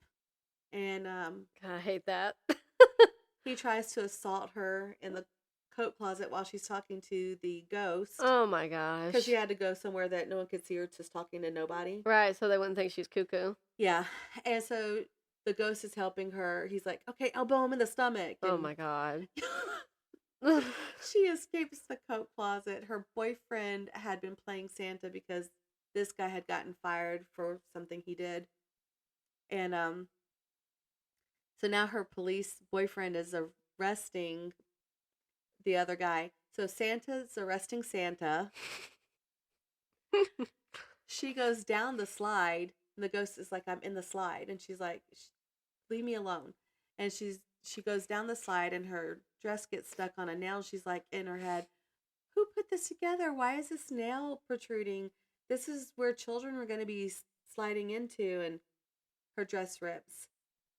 and I hate that. he tries to assault her in the coat closet while she's talking to the ghost. Oh my gosh. Because she had to go somewhere that no one could see her, just talking to nobody. Right, so they wouldn't think she's cuckoo. Yeah. And so the ghost is helping her. He's like, okay, elbow him in the stomach. Oh my god. She escapes the coat closet. Her boyfriend had been playing Santa because this guy had gotten fired for something he did. And so now her police boyfriend is arresting the other guy. So Santa's arresting Santa. She goes down the slide, and the ghost is like, I'm in the slide. And she's like, leave me alone. And she goes down the slide, and her dress gets stuck on a nail. She's like, in her head, who put this together? Why is this nail protruding? This is where children are going to be sliding into. And her dress rips.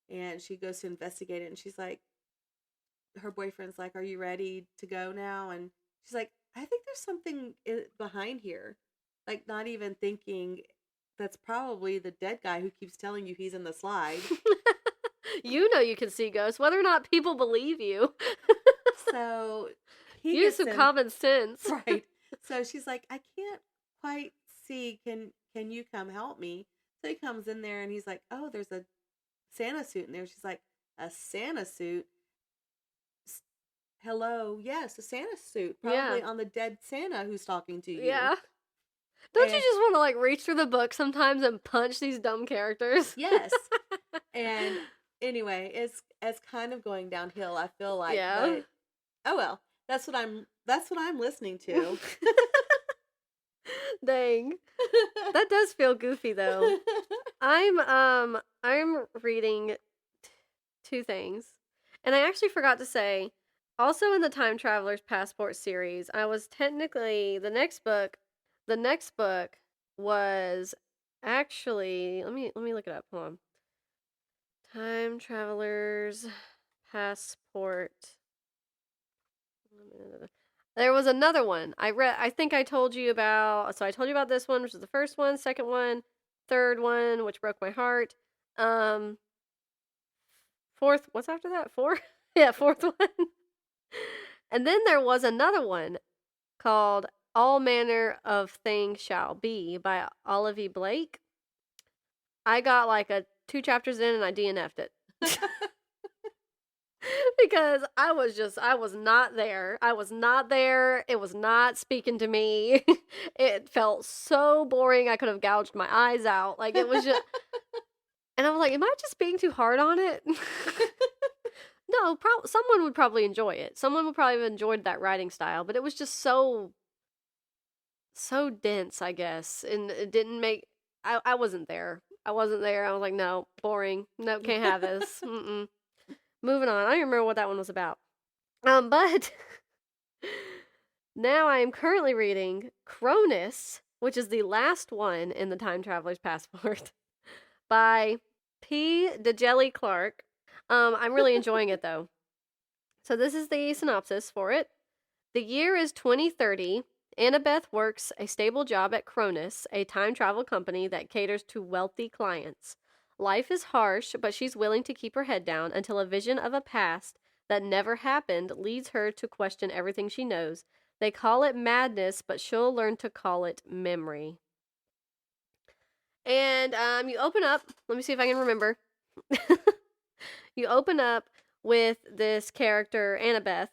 And she goes to investigate it. And she's like, her boyfriend's like, are you ready to go now? And she's like, I think there's something behind here. Like, not even thinking that's probably the dead guy who keeps telling you he's in the slide. You know you can see ghosts, whether or not people believe you. So he use some common sense. Right. So she's like, I can't quite see. Can you come help me? So he comes in there and he's like, oh, there's a Santa suit in there. She's like, a Santa suit? Hello, yes, a Santa suit. Probably on the dead Santa who's talking to you. Yeah. Don't you just want to like reach through the book sometimes and punch these dumb characters? Yes. And anyway, it's kind of going downhill, I feel like. Yeah. But, oh well, that's what I'm listening to. Dang. That does feel goofy though. I'm reading two things. And I actually forgot to say, also in the Time Traveler's Passport series, I was technically the next book was actually let me look it up. Hold on. Time Traveler's Passport. There was another one. I think I told you about, so I told you about this one, which is the first one, second one, third one, which broke my heart. Fourth, what's after that? Four? Yeah, fourth one. And then there was another one called All Manner of Things Shall Be by Olivie Blake. I got like 2 chapters in and I DNF'd it. Because I was not there. I was not there. It was not speaking to me. It felt so boring. I could have gouged my eyes out. Like, it was just... And I was like, am I just being too hard on it? No, someone would probably enjoy it. Someone would probably have enjoyed that writing style. But it was just so dense, I guess. And it didn't make... I wasn't there. I wasn't there. I was like, no, boring. No, can't have this. Mm-mm. Moving on. I don't even remember what that one was about. But now I am currently reading Cronus, which is the last one in the Time Traveler's Passport, by Djeli Clark. I'm really enjoying it though. So this is the synopsis for it. The year is 2030. Annabeth works a stable job at Cronus, a time travel company that caters to wealthy clients. Life is harsh, but she's willing to keep her head down until a vision of a past that never happened leads her to question everything she knows. They call it madness, but she'll learn to call it memory. And you open up, let me see if I can remember. You open up with this character, Annabeth,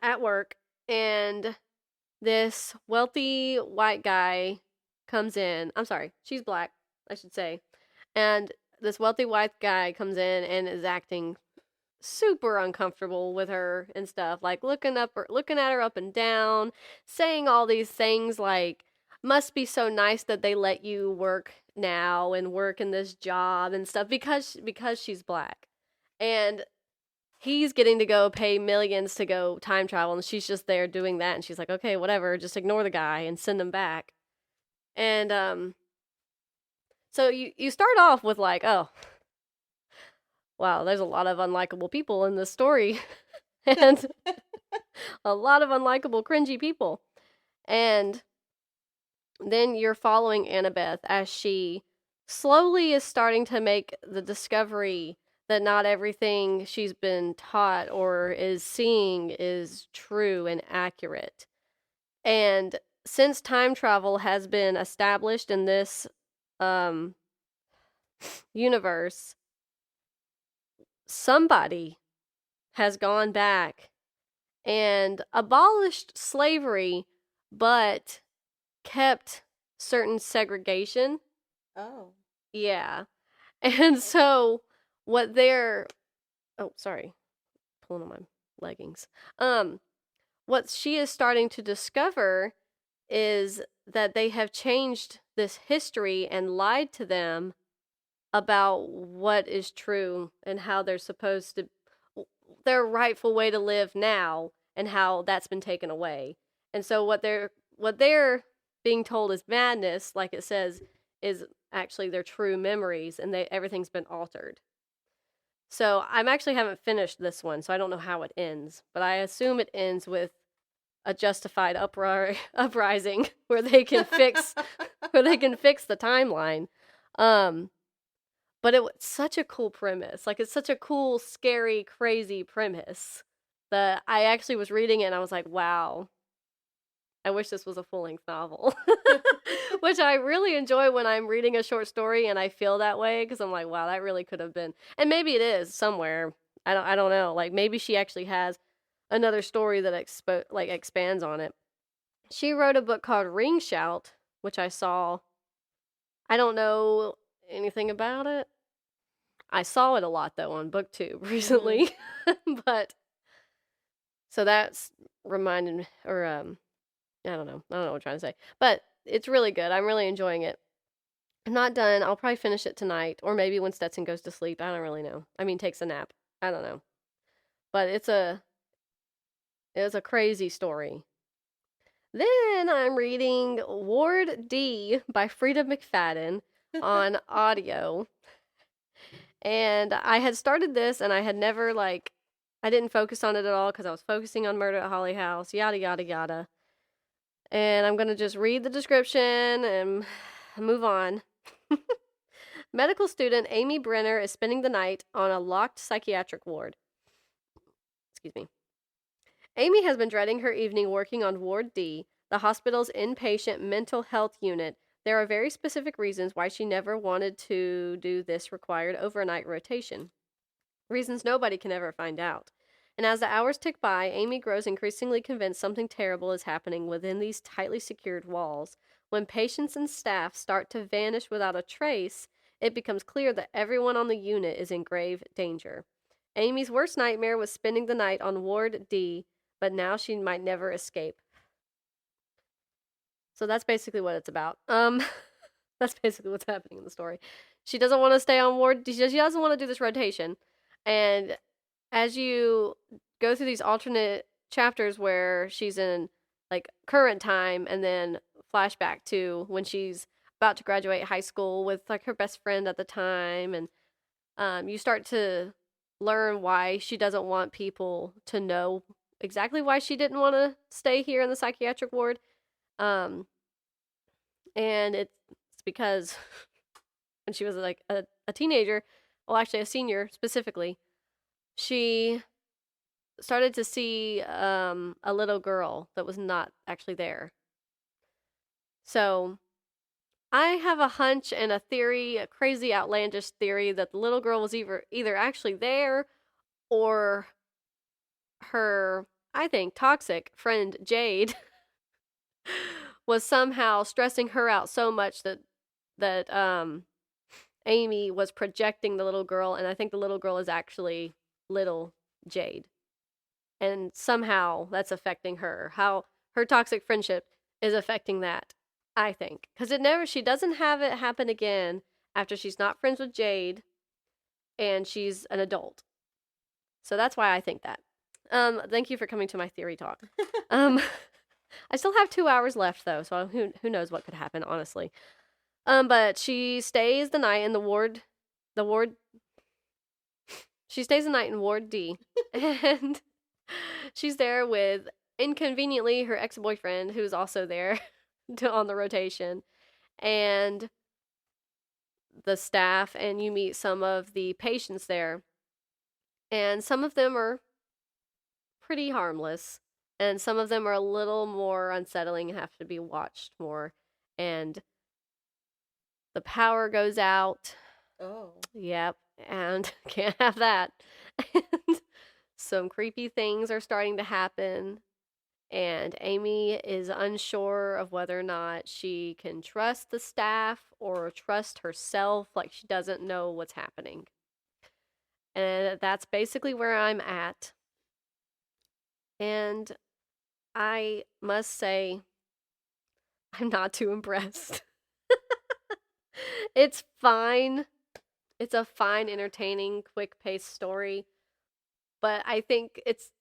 at work, and this wealthy white guy comes in. I'm sorry, she's black, I should say. And this wealthy white guy comes in and is acting super uncomfortable with her and stuff, like looking at her up and down, saying all these things like, must be so nice that they let you work now and work in this job and stuff because she's black. And he's getting to go pay millions to go time travel, and she's just there doing that, and she's like, okay, whatever, just ignore the guy and send him back. And so you start off with like, oh, wow, there's a lot of unlikable people in this story. And a lot of unlikable, cringy people. And then you're following Annabeth as she slowly is starting to make the discovery that not everything she's been taught or is seeing is true and accurate. And since time travel has been established in this um, universe, somebody has gone back and abolished slavery, but kept certain segregation. Oh. Yeah. And so what they're oh, sorry. Pulling on my leggings. What she is starting to discover is that they have changed this history and lied to them about what is true and how they're supposed to their rightful way to live now and how that's been taken away. And so what they're being told is madness, like it says, is actually their true memories, and everything's been altered. So I'm actually haven't finished this one, so I don't know how it ends, but I assume it ends with a justified uprising where they can fix the timeline. But it was such a cool premise. Like, it's such a cool, scary, crazy premise that I actually was reading it and I was like, wow, I wish this was a full-length novel. Which I really enjoy when I'm reading a short story and I feel that way, because I'm like, wow, that really could have been. And maybe it is somewhere. I don't know. Like, maybe she actually has another story that expands on it. She wrote a book called Ringshout, which I saw. I don't know anything about it. I saw it a lot though on BookTube recently. But so that's reminded me, or I don't know what I'm trying to say. But it's really good. I'm really enjoying it. I'm not done. I'll probably finish it tonight, or maybe when Stetson goes to sleep. I don't really know. I mean, takes a nap. I don't know. But it's a crazy story. Then I'm reading Ward D by Frieda McFadden on audio. And I had started this and I had never I didn't focus on it at all because I was focusing on Murder at Holly House, yada yada yada. And I'm going to just read the description and move on. Medical student Amy Brenner is spending the night on a locked psychiatric ward. Excuse me. Amy has been dreading her evening working on Ward D, the hospital's inpatient mental health unit. There are very specific reasons why she never wanted to do this required overnight rotation. Reasons nobody can ever find out. And as the hours tick by, Amy grows increasingly convinced something terrible is happening within these tightly secured walls. When patients and staff start to vanish without a trace, it becomes clear that everyone on the unit is in grave danger. Amy's worst nightmare was spending the night on Ward D, but now she might never escape. So that's basically what it's about. That's basically what's happening in the story. She doesn't want to stay on Ward. She doesn't want to do this rotation. And as you go through these alternate chapters where she's in current time and then flashback to when she's about to graduate high school with her best friend at the time, and you start to learn why she doesn't want people to know exactly why she didn't want to stay here in the psychiatric ward. And it's because when she was a teenager, well, actually a senior specifically, she started to see a little girl that was not actually there. So I have a hunch and a theory, a crazy outlandish theory, that the little girl was either actually there, or her, I think, toxic friend Jade was somehow stressing her out so much that Amy was projecting the little girl, and I think the little girl is actually little Jade. And somehow that's affecting her. How her toxic friendship is affecting that, I think. Because she doesn't have it happen again after she's not friends with Jade and she's an adult. So that's why I think that. Thank you for coming to my theory talk. I still have 2 hours left though, so who knows what could happen, honestly. But she stays the night in she stays the night in Ward D, and she's there with, inconveniently, her ex-boyfriend, who's also there on the rotation, and the staff, and you meet some of the patients there. And some of them are pretty harmless, and some of them are a little more unsettling and have to be watched more. And the power goes out. Oh. Yep, and can't have that. And some creepy things are starting to happen, and Amy is unsure of whether or not she can trust the staff or trust herself, like she doesn't know what's happening. And that's basically where I'm at. And I must say, I'm not too impressed. It's fine. It's a fine, entertaining, quick-paced story. But I think it's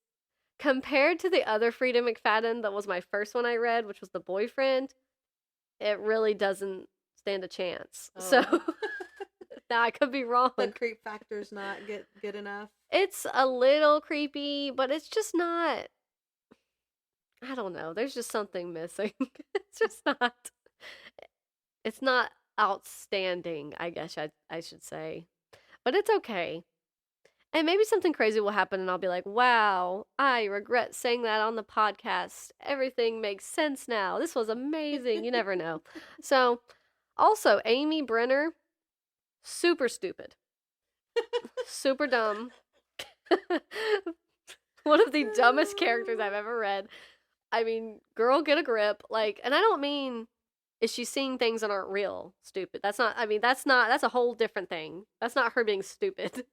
compared to the other Frieda McFadden that was my first one I read, which was The Boyfriend, it really doesn't stand a chance. Oh. So now I could be wrong. The creep factor's not good enough. It's a little creepy, but it's just not. I don't know. There's just something missing. It's just not. It's not outstanding, I guess I should say. But it's okay. And maybe something crazy will happen and I'll be like, wow, I regret saying that on the podcast. Everything makes sense now. This was amazing. You never know. So, also, Amy Brenner, super stupid. Super dumb. One of the dumbest characters I've ever read. I mean, girl, get a grip. Like, and I don't mean, is she seeing things that aren't real? Stupid. That's a whole different thing. That's not her being stupid.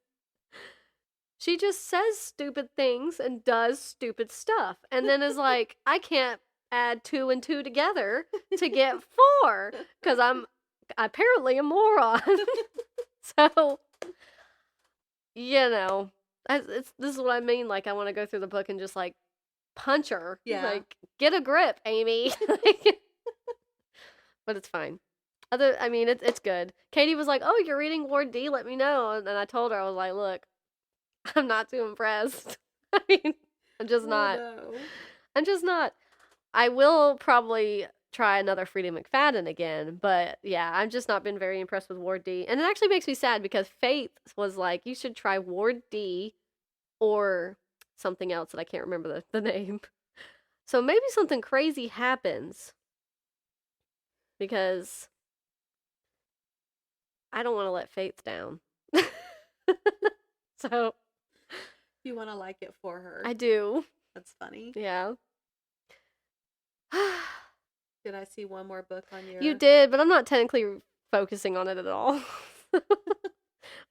She just says stupid things and does stupid stuff. And then is like, I can't add 2 and 2 together to get 4 because I'm apparently a moron. So, this is what I mean. Like, I want to go through the book and just like punch her. Yeah. Like, get a grip, Amy. But it's fine. It's good. Katie was like, oh, you're reading Ward D? Let me know. And I told her, I was like, look, I'm not too impressed. I'm just not. No. I'm just not. I will probably try another Frieda McFadden again, but yeah, I've just not been very impressed with Ward D. And it actually makes me sad because Faith was like, you should try Ward D or something else that I can't remember the name. So maybe something crazy happens because I don't want to let Faith down. So you want to like it for her. I do. That's funny. Yeah. Did I see one more book on your... You did, but I'm not technically focusing on it at all.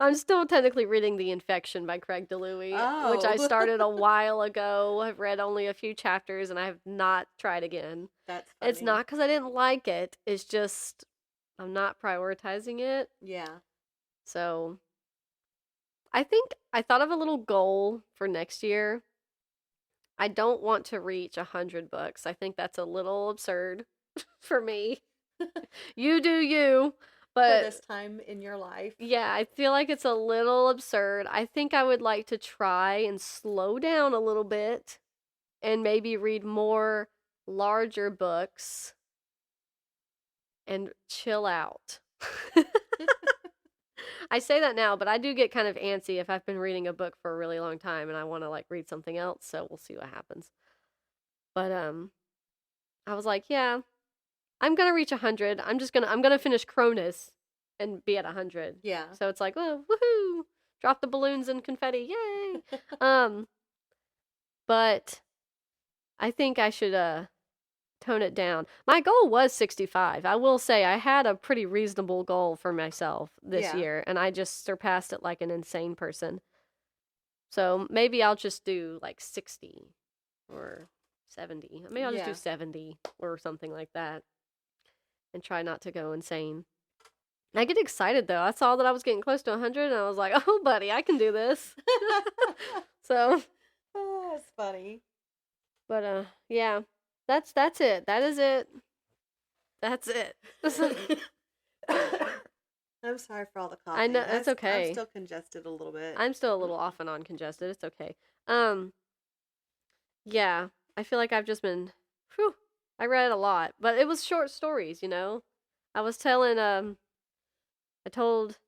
I'm still technically reading The Infection by Craig DiLouie, which I started a while ago. I've read only a few chapters, and I have not tried again. That's funny. It's not because I didn't like it. It's just I'm not prioritizing it. Yeah. So I think I thought of a little goal for next year. I don't want to reach 100 books. I think that's a little absurd for me. You do you, but for this time in your life. Yeah, I feel like it's a little absurd. I think I would like to try and slow down a little bit and maybe read more larger books and chill out. I say that now, but I do get kind of antsy if I've been reading a book for a really long time and I want to like read something else, so we'll see what happens. But I was like, yeah, I'm going to reach 100. I'm going to finish Cronus and be at 100. Yeah. So it's like, oh, woohoo. Drop the balloons and confetti. Yay. But I think I should tone it down. My goal was 65. I will say I had a pretty reasonable goal for myself this year, and I just surpassed it like an insane person. So maybe I'll just do like 60 or 70. Maybe I'll just do 70 or something like that and try not to go insane. I get excited though. I saw that I was getting close to 100 and I was like, oh buddy, I can do this. So. Oh, that's funny. But yeah. That's it. That is it. That's it. I'm sorry for all the coughing. I know, that's okay. I'm still congested a little bit. I'm still a little off and on congested. It's okay. Yeah. I feel like I've just been, I read a lot, but it was short stories, you know? I was telling, I told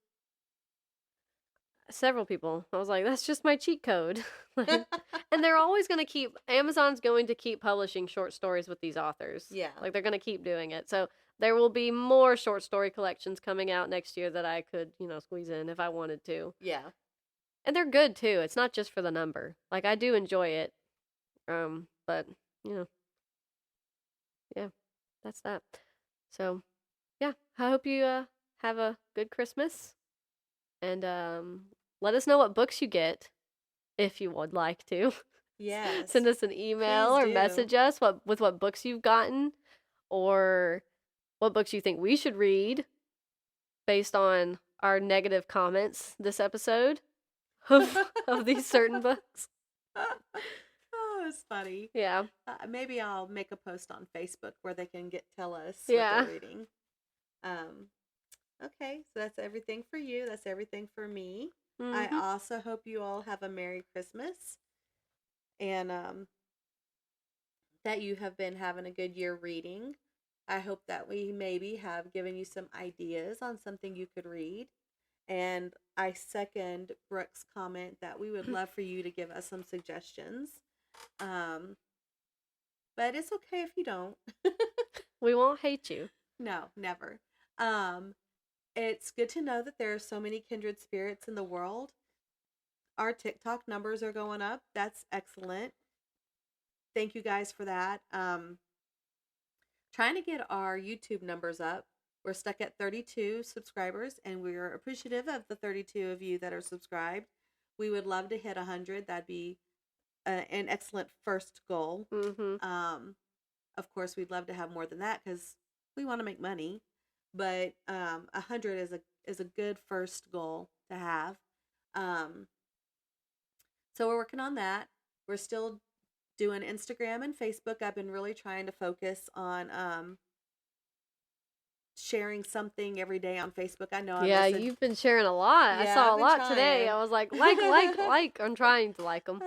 several people. I was like, that's just my cheat code. Like, and they're always going to keep, Amazon's going to keep publishing short stories with these authors. Yeah. Like, they're going to keep doing it. So there will be more short story collections coming out next year that I could, squeeze in if I wanted to. Yeah. And they're good too. It's not just for the number. Like, I do enjoy it. But, yeah, that's that. So, yeah, I hope you have a good Christmas. And let us know what books you get if you would like to. Yes. Send us an email or message us with what books you've gotten or what books you think we should read based on our negative comments this episode of these certain books. Oh, it's funny. Yeah. Maybe I'll make a post on Facebook where they can tell us what they're reading. Okay, so that's everything for you. That's everything for me. I also hope you all have a Merry Christmas and that you have been having a good year reading. I hope that we maybe have given you some ideas on something you could read. And I second Brooke's comment that we would love for you to give us some suggestions. But it's okay if you don't. We won't hate you. No, never. It's good to know that there are so many kindred spirits in the world. Our TikTok numbers are going up. That's excellent. Thank you guys for that. Trying to get our YouTube numbers up. We're stuck at 32 subscribers, and we're appreciative of the 32 of you that are subscribed. We would love to hit 100. That'd be an excellent first goal. Of course, we'd love to have more than that because we want to make money. But 100 is a good first goal to have. So we're working on that. We're still doing Instagram and Facebook. I've been really trying to focus on sharing something every day on Facebook. I know. You've been sharing a lot. Yeah, I saw a lot trying. today. I was like. I'm trying to like them.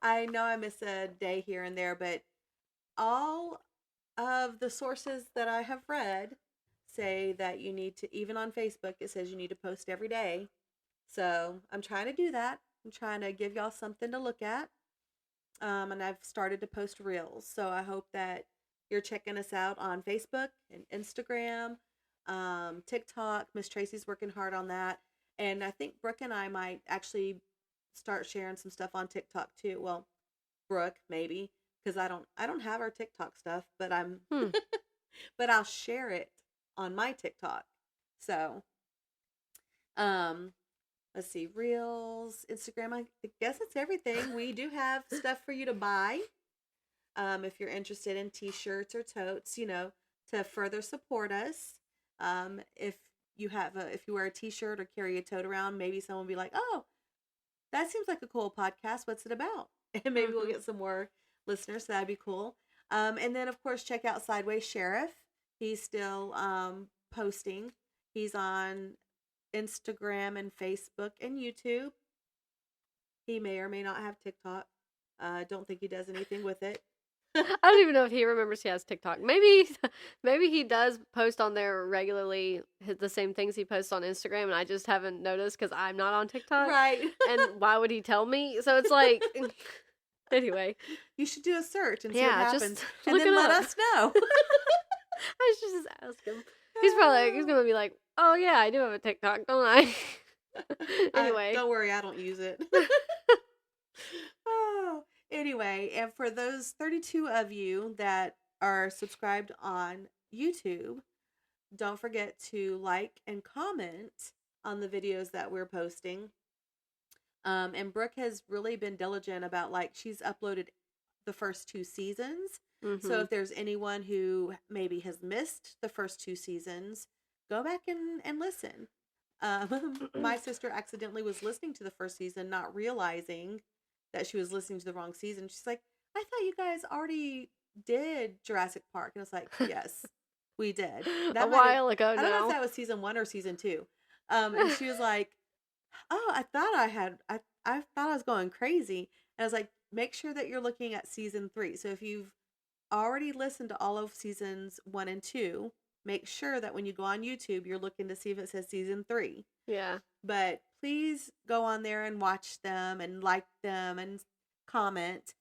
I know I miss a day here and there, but all of the sources that I have read say that you need to, even on Facebook, it says you need to post every day. So I'm trying to do that. I'm trying to give y'all something to look at. And I've started to post reels. So I hope that you're checking us out on Facebook and Instagram, TikTok. Miss Tracy's working hard on that. And I think Brooke and I might actually start sharing some stuff on TikTok too. Well, Brooke, maybe, because I don't have our TikTok stuff, but but I'll share it on my TikTok. So, let's see, Reels, Instagram. I guess it's everything. We do have stuff for you to buy. If you're interested in t-shirts or totes, to further support us. If you wear a t-shirt or carry a tote around, maybe someone will be like, oh, that seems like a cool podcast. What's it about? And maybe we'll get some more listeners. So that'd be cool. And then, of course, check out Sideways Sheriff. He's still posting. He's on Instagram and Facebook and YouTube. He may or may not have TikTok. I don't think he does anything with it. I don't even know if he remembers he has TikTok. Maybe he does post on there regularly the same things he posts on Instagram, and I just haven't noticed because I'm not on TikTok. Right. And why would he tell me? So it's like, anyway. You should do a search and see what happens. Just and then let us know. I should just ask him. He's going to be like, oh yeah, I do have a TikTok, don't I? Anyway. Don't worry, I don't use it. Oh. Anyway, and for those 32 of you that are subscribed on YouTube, don't forget to like and comment on the videos that we're posting. And Brooke has really been diligent about, she's uploaded the first 2 seasons. So if there's anyone who maybe has missed the first 2 seasons, go back and listen. My sister accidentally was listening to the first season, not realizing that she was listening to the wrong season. She's like, I thought you guys already did Jurassic Park. And it's like, yes, we did. A while ago now. I don't know if that was season 1 or season 2. And she was like, oh, I thought I thought I was going crazy. And I was like, make sure that you're looking at season 3. So if you've already listened to all of seasons 1 and 2, make sure that when you go on YouTube, you're looking to see if it says season 3. Yeah. But please go on there and watch them and like them and comment.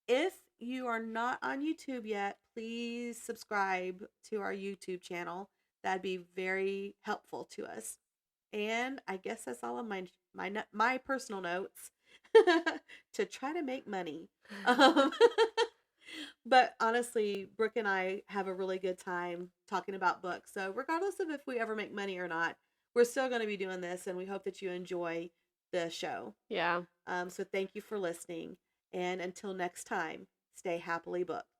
If you are not on YouTube yet, please subscribe to our YouTube channel. That'd be very helpful to us. And I guess that's all of my personal notes to try to make money. Um, but honestly, Brooke and I have a really good time talking about books. So regardless of if we ever make money or not, we're still going to be doing this, and we hope that you enjoy the show. Yeah. So thank you for listening, and until next time, stay happily booked.